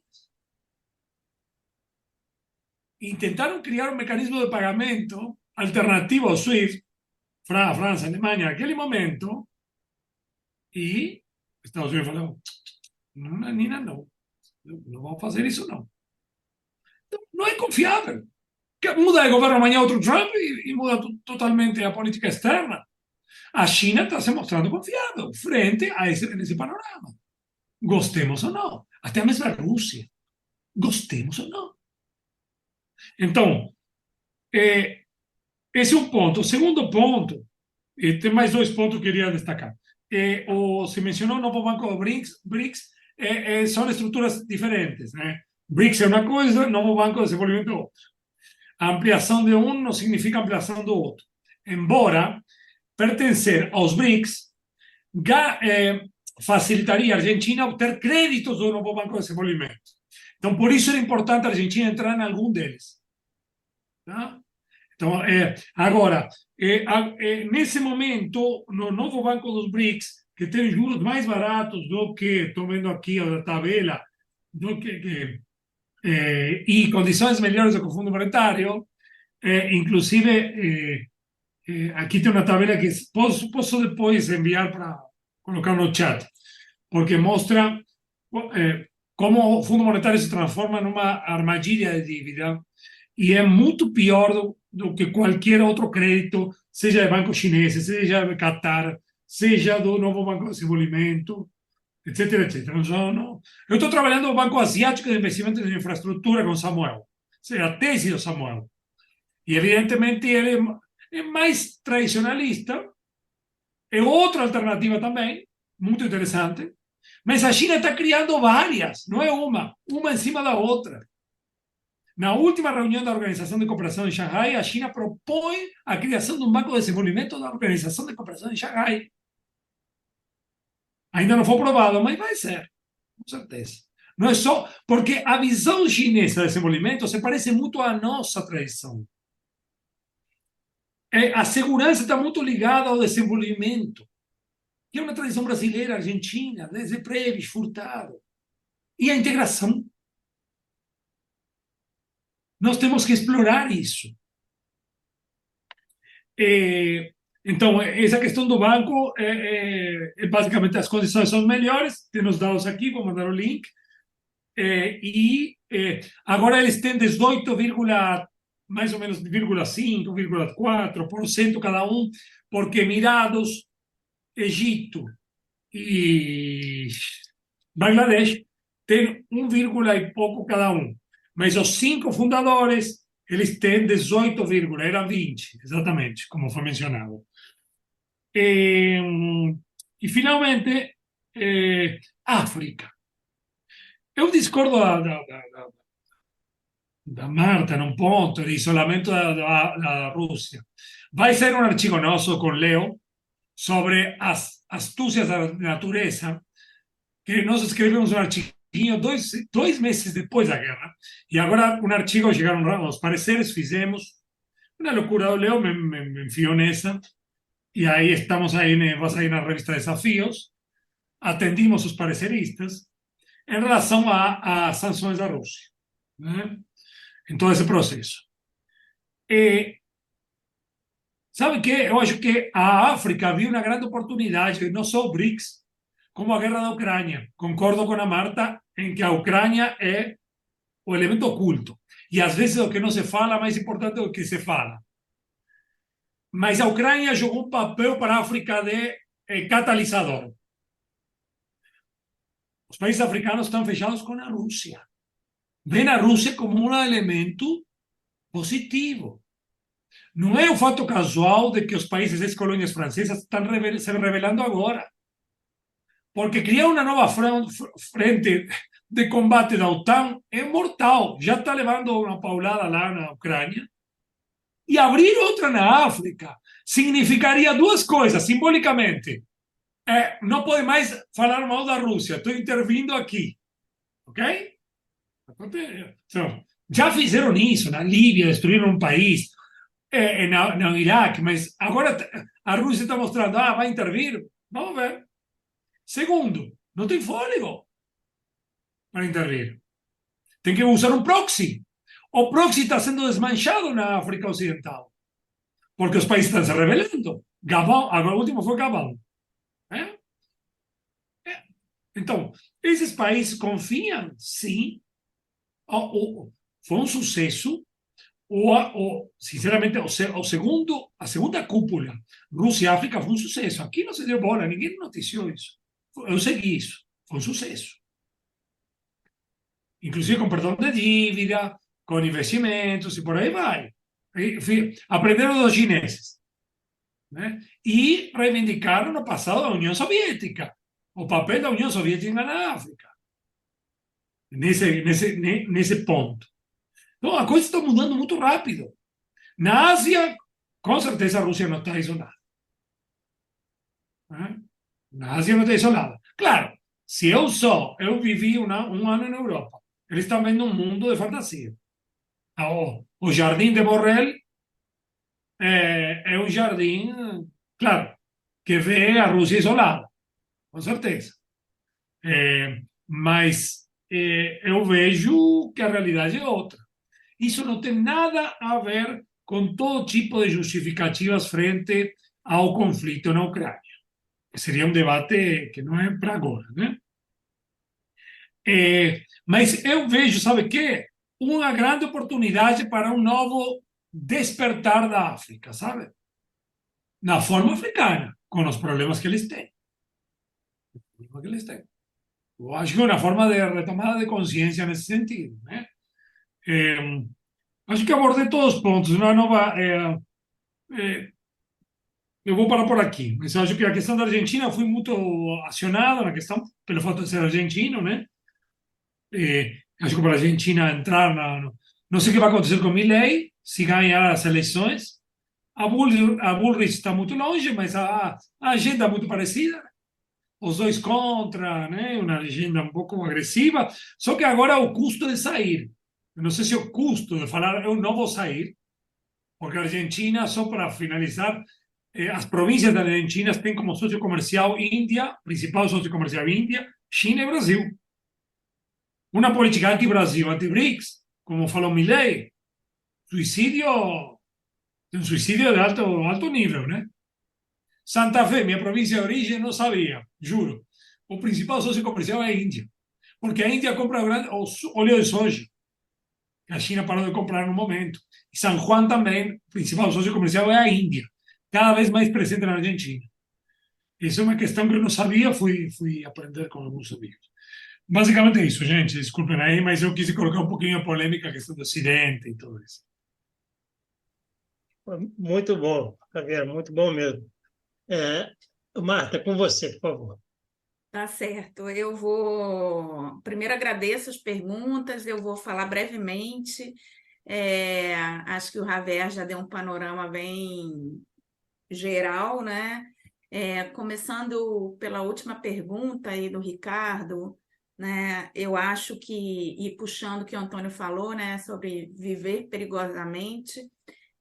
E tentaram criar um mecanismo de pagamento alternativo ao SWIFT, França, Alemanha, naquele momento, e Estados Unidos falou: não, Nina, não vamos fazer isso, não. Então, não é confiável. Muda de governo amanhã outro Trump e muda totalmente a política externa. A China está se mostrando confiável frente a esse panorama. Gostemos ou não. Até a mesma Rússia. Gostemos ou não. Então, esse é um ponto. O segundo ponto, tem mais 2 pontos que eu queria destacar. Se mencionou o novo banco do BRICS, são estruturas diferentes, né? BRICS é uma coisa, novo banco de desenvolvimento é outra. A ampliação de um não significa ampliação do outro. Embora pertencer aos BRICS facilitaria a Argentina obter créditos do novo banco de desenvolvimento. Então, por isso era importante a Argentina entrar em algum deles. Tá? Então, agora, nesse momento, no novo banco dos BRICS, que têm juros mais baratos do que, estou vendo aqui a tabela, do e condições melhores do que o Fundo Monetário, inclusive, aqui tem uma tabela que posso depois enviar para colocar no chat, porque mostra como o Fundo Monetário se transforma numa armadilha de dívida e é muito pior do que qualquer outro crédito, seja de banco chinês, seja de Qatar, seja do novo Banco de Desenvolvimento, etc, etc. Eu estou trabalhando no Banco Asiático de Investimentos em Infraestrutura com Samuel, ou seja, a tese do Samuel. E, evidentemente, ele é mais tradicionalista, é outra alternativa também, muito interessante, mas a China está criando várias, não é uma em cima da outra. Na última reunião da Organização de Cooperação de Xangai, a China propõe a criação de um Banco de Desenvolvimento da Organização de Cooperação de Xangai. Ainda não foi aprovado, mas vai ser, com certeza. Não é só porque a visão chinesa de desenvolvimento se parece muito à nossa tradição. A segurança está muito ligada ao desenvolvimento, que é uma tradição brasileira, argentina, desde Previs, Furtado. E a integração. Nós temos que explorar isso. Então, essa questão do banco, basicamente as condições são melhores, tem os dados aqui, vou mandar o link. Agora eles têm 18, mais ou menos 0,5, 0,4% cada um, porque Emirados, Egito e Bangladesh têm 1, e pouco cada um. Mas os 5 fundadores, eles têm 18, eram 20, exatamente, como foi mencionado. E finalmente, África. Eu discordo da Marta num ponto de isolamento da Rússia. Vai ser um artigo nosso com Leo sobre as astúcias da natureza, que nós escrevemos um artiguinho 2 meses depois da guerra, e agora um artigo, chegaram os pareceres, fizemos uma loucura. O Leo me enfiou nessa, e aí estamos aí, vai sair na revista Desafios, atendimos os pareceristas em relação às sanções da Rússia, né? Em todo esse processo. Sabe que eu acho que a África viu uma grande oportunidade, não só o BRICS, como a guerra da Ucrânia. Concordo com a Marta em que a Ucrânia é o elemento oculto. E às vezes o que não se fala é mais importante do que se fala. Mas a Ucrânia jogou um papel para a África de catalisador. Os países africanos estão fechados com a Rússia. Vem a Rússia como um elemento positivo. Não é o fato casual de que os países ex-colônias francesas estão se revelando agora. Porque criar uma nova frente de combate da OTAN é mortal. Já está levando uma paulada lá na Ucrânia. E abrir outra na África significaria 2 coisas, simbolicamente. Não pode mais falar mal da Rússia. Estou intervindo aqui. Ok? Já fizeram isso na Líbia, destruíram um país, no Iraque, mas agora a Rússia está mostrando, vai intervir. Vamos ver. Segundo, não tem fôlego para intervir. Tem que usar um proxy. O proxy está sendo desmanchado na África Ocidental, porque os países estão se rebelando. Gabão, agora o último foi Gabão. Então, esses países confiam, sim. Foi um sucesso. Sinceramente, a segunda cúpula Rússia-África foi um sucesso. Aqui não se deu bola, ninguém noticiou isso. Eu segui isso. Foi um sucesso. Inclusive com perdão de dívida, com investimentos e por aí vai. Aprenderam dos chineses, né? E reivindicaram no passado a União Soviética, o papel da União Soviética na África, nesse ponto. Então, a coisa está mudando muito rápido. Na Ásia, com certeza, a Rússia não está isolada. Na Ásia não está isolada. Claro, se eu vivi um ano na Europa, eles estão vendo um mundo de fantasia. O Jardim de Borrell é um jardim, claro, que vê a Rússia isolada. com certeza. Mas eu vejo que a realidade é outra. Isso não tem nada a ver com todo tipo de justificativas frente ao conflito na Ucrânia. Seria um debate que não é para agora, né? Mas eu vejo, sabe o quê? Uma grande oportunidade para um novo despertar da África, sabe? Na forma africana, com os problemas que eles têm. Eu acho que é uma forma de retomada de consciência nesse sentido, né? Acho que abordei todos os pontos. Não, não vai, eu vou parar por aqui. Mas acho que a questão da Argentina fui muito acionado na questão, pelo fato de ser argentino, né? Acho que para a Argentina entrar não sei o que vai acontecer com Milei, se ganhar as eleições. A Bullrich está muito longe, mas a agenda é muito parecida. Os dois contra, né? Uma agenda um pouco agressiva. Só que agora o custo de sair. Eu não sei se o custo de falar eu não vou sair, porque a Argentina, só para finalizar, as províncias da Argentina têm como sócio comercial Índia, principal sócio comercial Índia, China e Brasil. Uma política anti-Brasil, anti-BRICS, como falou Milei, suicídio, um suicídio de alto nível, né? Santa Fé, minha província de origem, não sabia, juro. O principal sócio comercial é a Índia, porque a Índia compra o óleo de soja, que a China parou de comprar no momento. E San Juan também, o principal sócio comercial é a Índia, cada vez mais presente na Argentina. Isso é uma questão que eu não sabia, fui aprender com alguns amigos. Basicamente é isso, gente. Desculpem aí, mas eu quis colocar um pouquinho a polêmica, a questão do Ocidente e tudo isso. Muito bom, Javier, muito bom mesmo. Marta, com você, por favor. Tá certo. Eu vou. Primeiro agradeço as perguntas, eu vou falar brevemente. Acho que o Javier já deu um panorama bem geral, né? Começando pela última pergunta aí do Ricardo, né? Eu acho que, e puxando o que o Antônio falou, né, sobre viver perigosamente,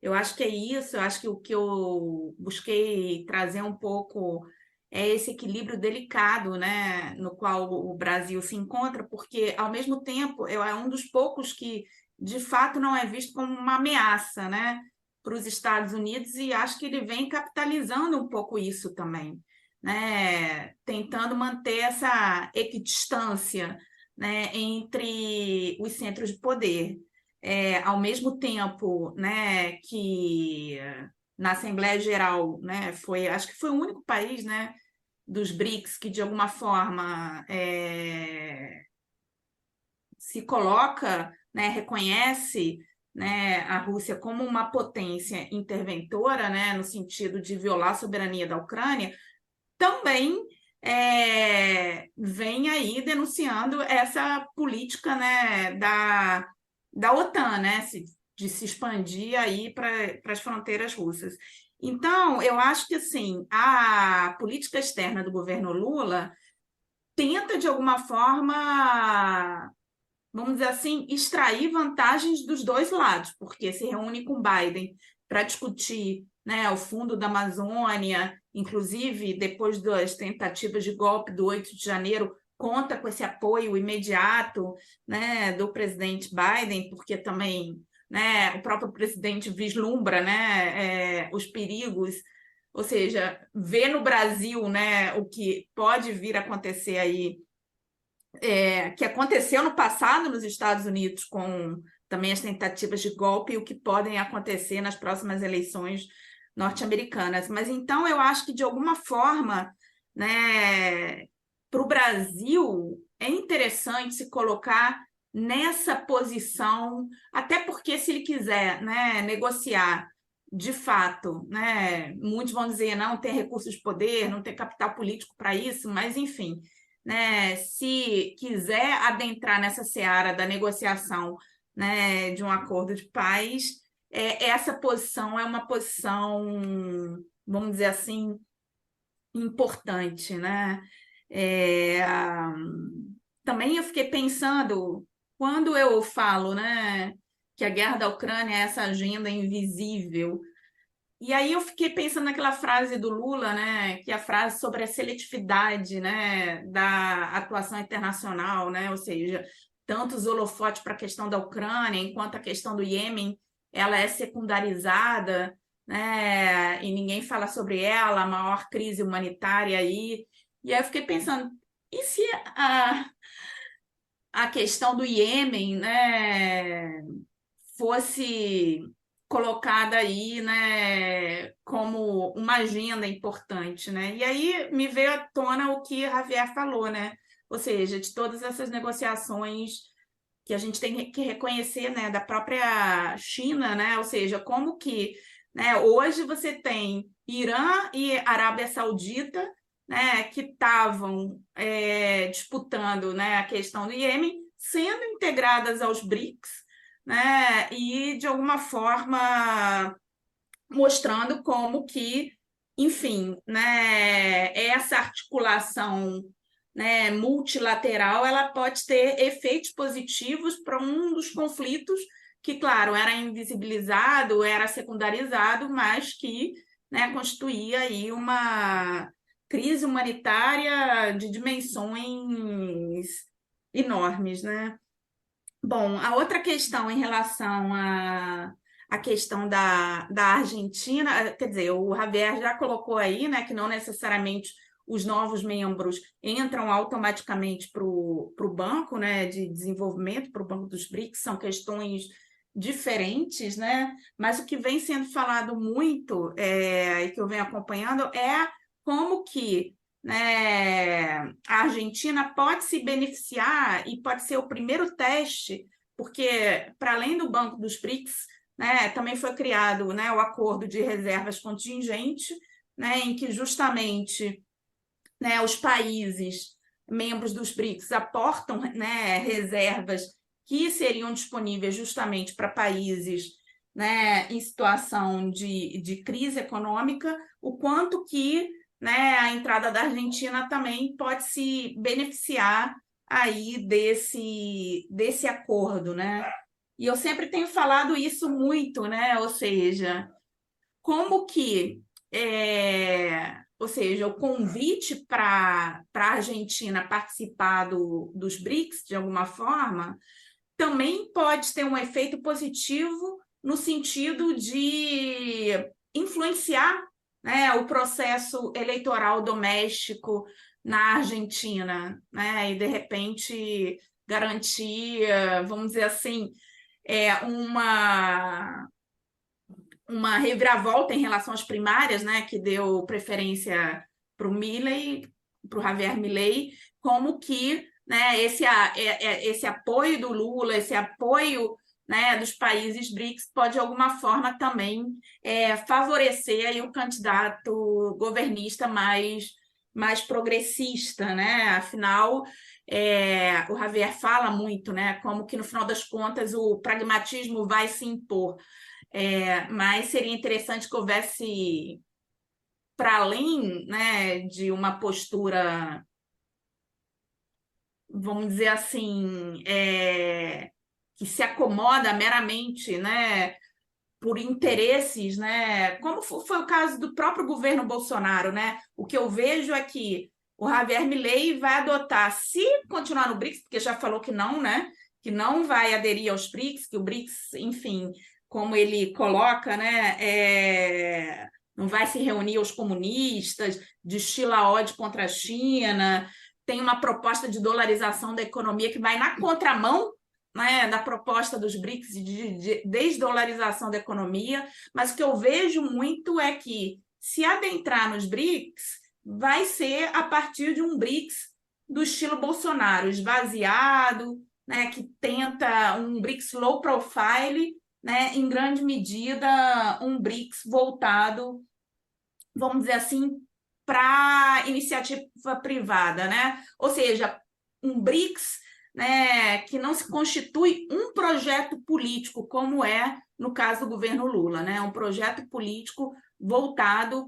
eu acho que é isso, eu acho que o que eu busquei trazer um pouco é esse equilíbrio delicado, né, no qual o Brasil se encontra, porque, ao mesmo tempo, é um dos poucos que, de fato, não é visto como uma ameaça, né, para os Estados Unidos, e acho que ele vem capitalizando um pouco isso também, né, tentando manter essa equidistância, né, entre os centros de poder. Ao mesmo tempo, né, que na Assembleia Geral, né, acho que foi o único país, né, dos BRICS que de alguma forma se coloca, né, reconhece, né, a Rússia como uma potência interventora, né, no sentido de violar a soberania da Ucrânia, também vem aí denunciando essa política, né, da OTAN, né, de se expandir aí para as fronteiras russas. Então, eu acho que assim, a política externa do governo Lula tenta, de alguma forma, vamos dizer assim, extrair vantagens dos dois lados, porque se reúne com Biden para discutir, né, o fundo da Amazônia, inclusive depois das tentativas de golpe do 8 de janeiro, conta com esse apoio imediato, né, do presidente Biden, porque também, né, o próprio presidente vislumbra, né, os perigos, ou seja, vê no Brasil, né, o que pode vir a acontecer aí, que aconteceu no passado nos Estados Unidos com também as tentativas de golpe e o que podem acontecer nas próximas eleições norte-americanas. Mas então eu acho que, de alguma forma, né, para o Brasil é interessante se colocar nessa posição, até porque se ele quiser, né, negociar de fato, né, muitos vão dizer não tem recursos de poder, não tem capital político para isso, mas enfim, né, se quiser adentrar nessa seara da negociação, né, de um acordo de paz, essa posição é uma posição, vamos dizer assim, importante, né? Também eu fiquei pensando, quando eu falo, né, que a guerra da Ucrânia é essa agenda invisível, E aí eu fiquei pensando naquela frase do Lula, né, que é a frase sobre a seletividade, né, da atuação internacional, né, ou seja, tanto os holofotes para a questão da Ucrânia, enquanto a questão do Iêmen, ela é secundarizada, né, e ninguém fala sobre ela, a maior crise humanitária aí. E aí eu fiquei pensando, e se a questão do Iêmen, né, fosse colocada aí, né, como uma agenda importante, né? E aí me veio à tona o que Javier falou, né? Ou seja, de todas essas negociações que a gente tem que reconhecer, né, da própria China, né? Ou seja, como que, né, hoje você tem Irã e Arábia Saudita, né, que estavam disputando, né, a questão do Iêmen, sendo integradas aos BRICS, né, e de alguma forma mostrando como que, enfim, né, essa articulação, né, multilateral, ela pode ter efeitos positivos para um dos conflitos que, claro, era invisibilizado, era secundarizado, mas que, né, constituía aí uma crise humanitária de dimensões enormes, né? Bom, a outra questão em relação à questão da Argentina, quer dizer, o Javier já colocou aí, né, que não necessariamente os novos membros entram automaticamente para o banco, né, de desenvolvimento, para o Banco dos BRICS, são questões diferentes, né? Mas o que vem sendo falado muito e que eu venho acompanhando é como que, né, a Argentina pode se beneficiar e pode ser o primeiro teste, porque para além do Banco dos BRICS, né, também foi criado, né, o acordo de reservas contingente, né, em que justamente, né, os países membros dos BRICS aportam, né, reservas que seriam disponíveis justamente para países, né, em situação de crise econômica, o quanto que, né, a entrada da Argentina também pode se beneficiar aí desse acordo, né? E eu sempre tenho falado isso muito, né? Ou seja, como que, ou seja, o convite para a Argentina participar dos BRICS, de alguma forma, também pode ter um efeito positivo no sentido de influenciar, né, o processo eleitoral doméstico na Argentina, né, e de repente garantir, vamos dizer assim, uma reviravolta em relação às primárias, né, que deu preferência para o Milei, para o Javier Milei, como que, né, esse apoio do Lula, esse apoio, né, dos países BRICS pode de alguma forma também favorecer aí o candidato governista mais progressista, né? Afinal, o Javier fala muito, né, como que no final das contas o pragmatismo vai se impor. Mas seria interessante que houvesse, para além, né, de uma postura, vamos dizer assim, que se acomoda meramente, né, por interesses, né, como foi o caso do próprio governo Bolsonaro, né? O que eu vejo é que o Javier Milei vai adotar, se continuar no BRICS, porque já falou que não, né, que não vai aderir aos BRICS, que o BRICS, enfim, como ele coloca, né, não vai se reunir aos comunistas, destila ódio contra a China, tem uma proposta de dolarização da economia que vai na contramão, né, da proposta dos BRICS de desdolarização da economia, mas o que eu vejo muito é que, se adentrar nos BRICS, vai ser a partir de um BRICS do estilo Bolsonaro, esvaziado, né, que tenta um BRICS low profile, né, em grande medida um BRICS voltado, vamos dizer assim, para iniciativa privada, né? Ou seja, um BRICS, né, que não se constitui um projeto político, como é no caso do governo Lula, né? Um projeto político voltado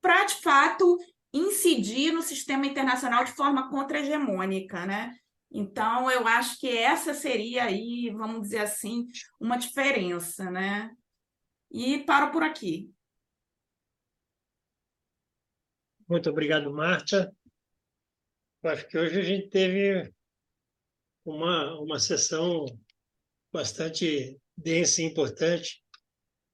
para, de fato, incidir no sistema internacional de forma contra-hegemônica, né? Então, eu acho que essa seria aí, vamos dizer assim, uma diferença, né? E paro por aqui. Muito obrigado, Marta. Eu acho que hoje a gente teve uma sessão bastante densa e importante,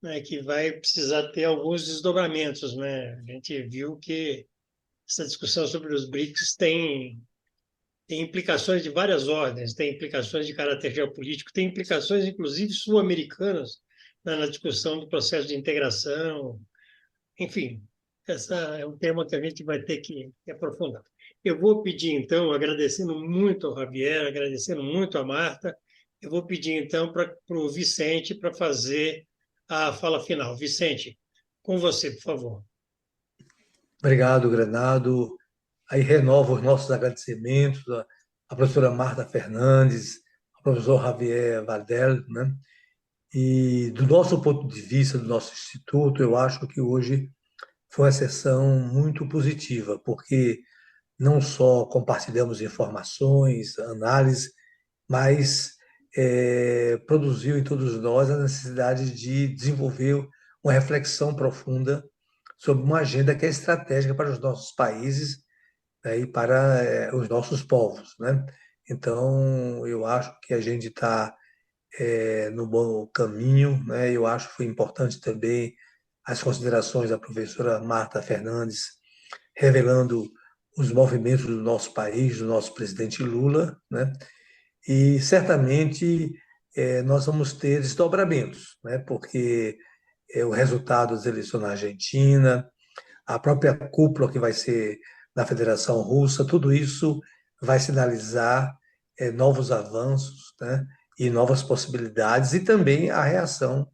né, que vai precisar ter alguns desdobramentos, né? A gente viu que essa discussão sobre os BRICS tem implicações de várias ordens, tem implicações de caráter geopolítico, tem implicações, inclusive, sul-americanas, né, na discussão do processo de integração. Enfim, esse é um tema que a gente vai ter que aprofundar. Eu vou pedir, então, agradecendo muito ao Javier, agradecendo muito a Marta, eu vou pedir, então, para o Vicente para fazer a fala final. Vicente, com você, por favor. Obrigado, Granado. Aí renovo os nossos agradecimentos à professora Marta Fernandes, ao professor Javier Vardel, né? E do nosso ponto de vista, do nosso instituto, eu acho que hoje foi uma sessão muito positiva, porque não só compartilhamos informações, análises, mas produziu em todos nós a necessidade de desenvolver uma reflexão profunda sobre uma agenda que é estratégica para os nossos países, né, e para os nossos povos, né? Então, eu acho que a gente está no bom caminho, né? Eu acho que foi importante também as considerações da professora Marta Fernandes, revelando os movimentos do nosso país, do nosso presidente Lula, né? E certamente nós vamos ter desdobramentos, né? Porque o resultado das eleições na Argentina, a própria cúpula que vai ser da Federação Russa, tudo isso vai sinalizar novos avanços, né? E novas possibilidades, e também a reação,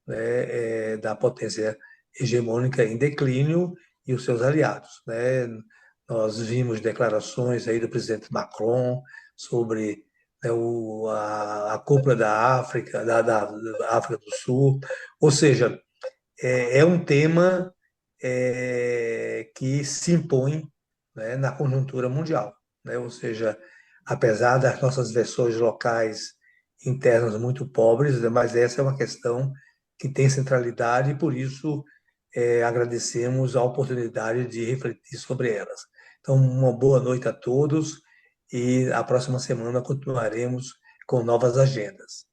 né, da potência hegemônica em declínio e os seus aliados, né? Nós vimos declarações aí do presidente Macron sobre, né, a cúpula da África, da África do Sul, ou seja, é um tema que se impõe, né, na conjuntura mundial, né? Ou seja, apesar das nossas versões locais internas muito pobres, né, mas essa é uma questão que tem centralidade e por isso agradecemos a oportunidade de refletir sobre elas. Então, uma boa noite a todos e a próxima semana continuaremos com novas agendas.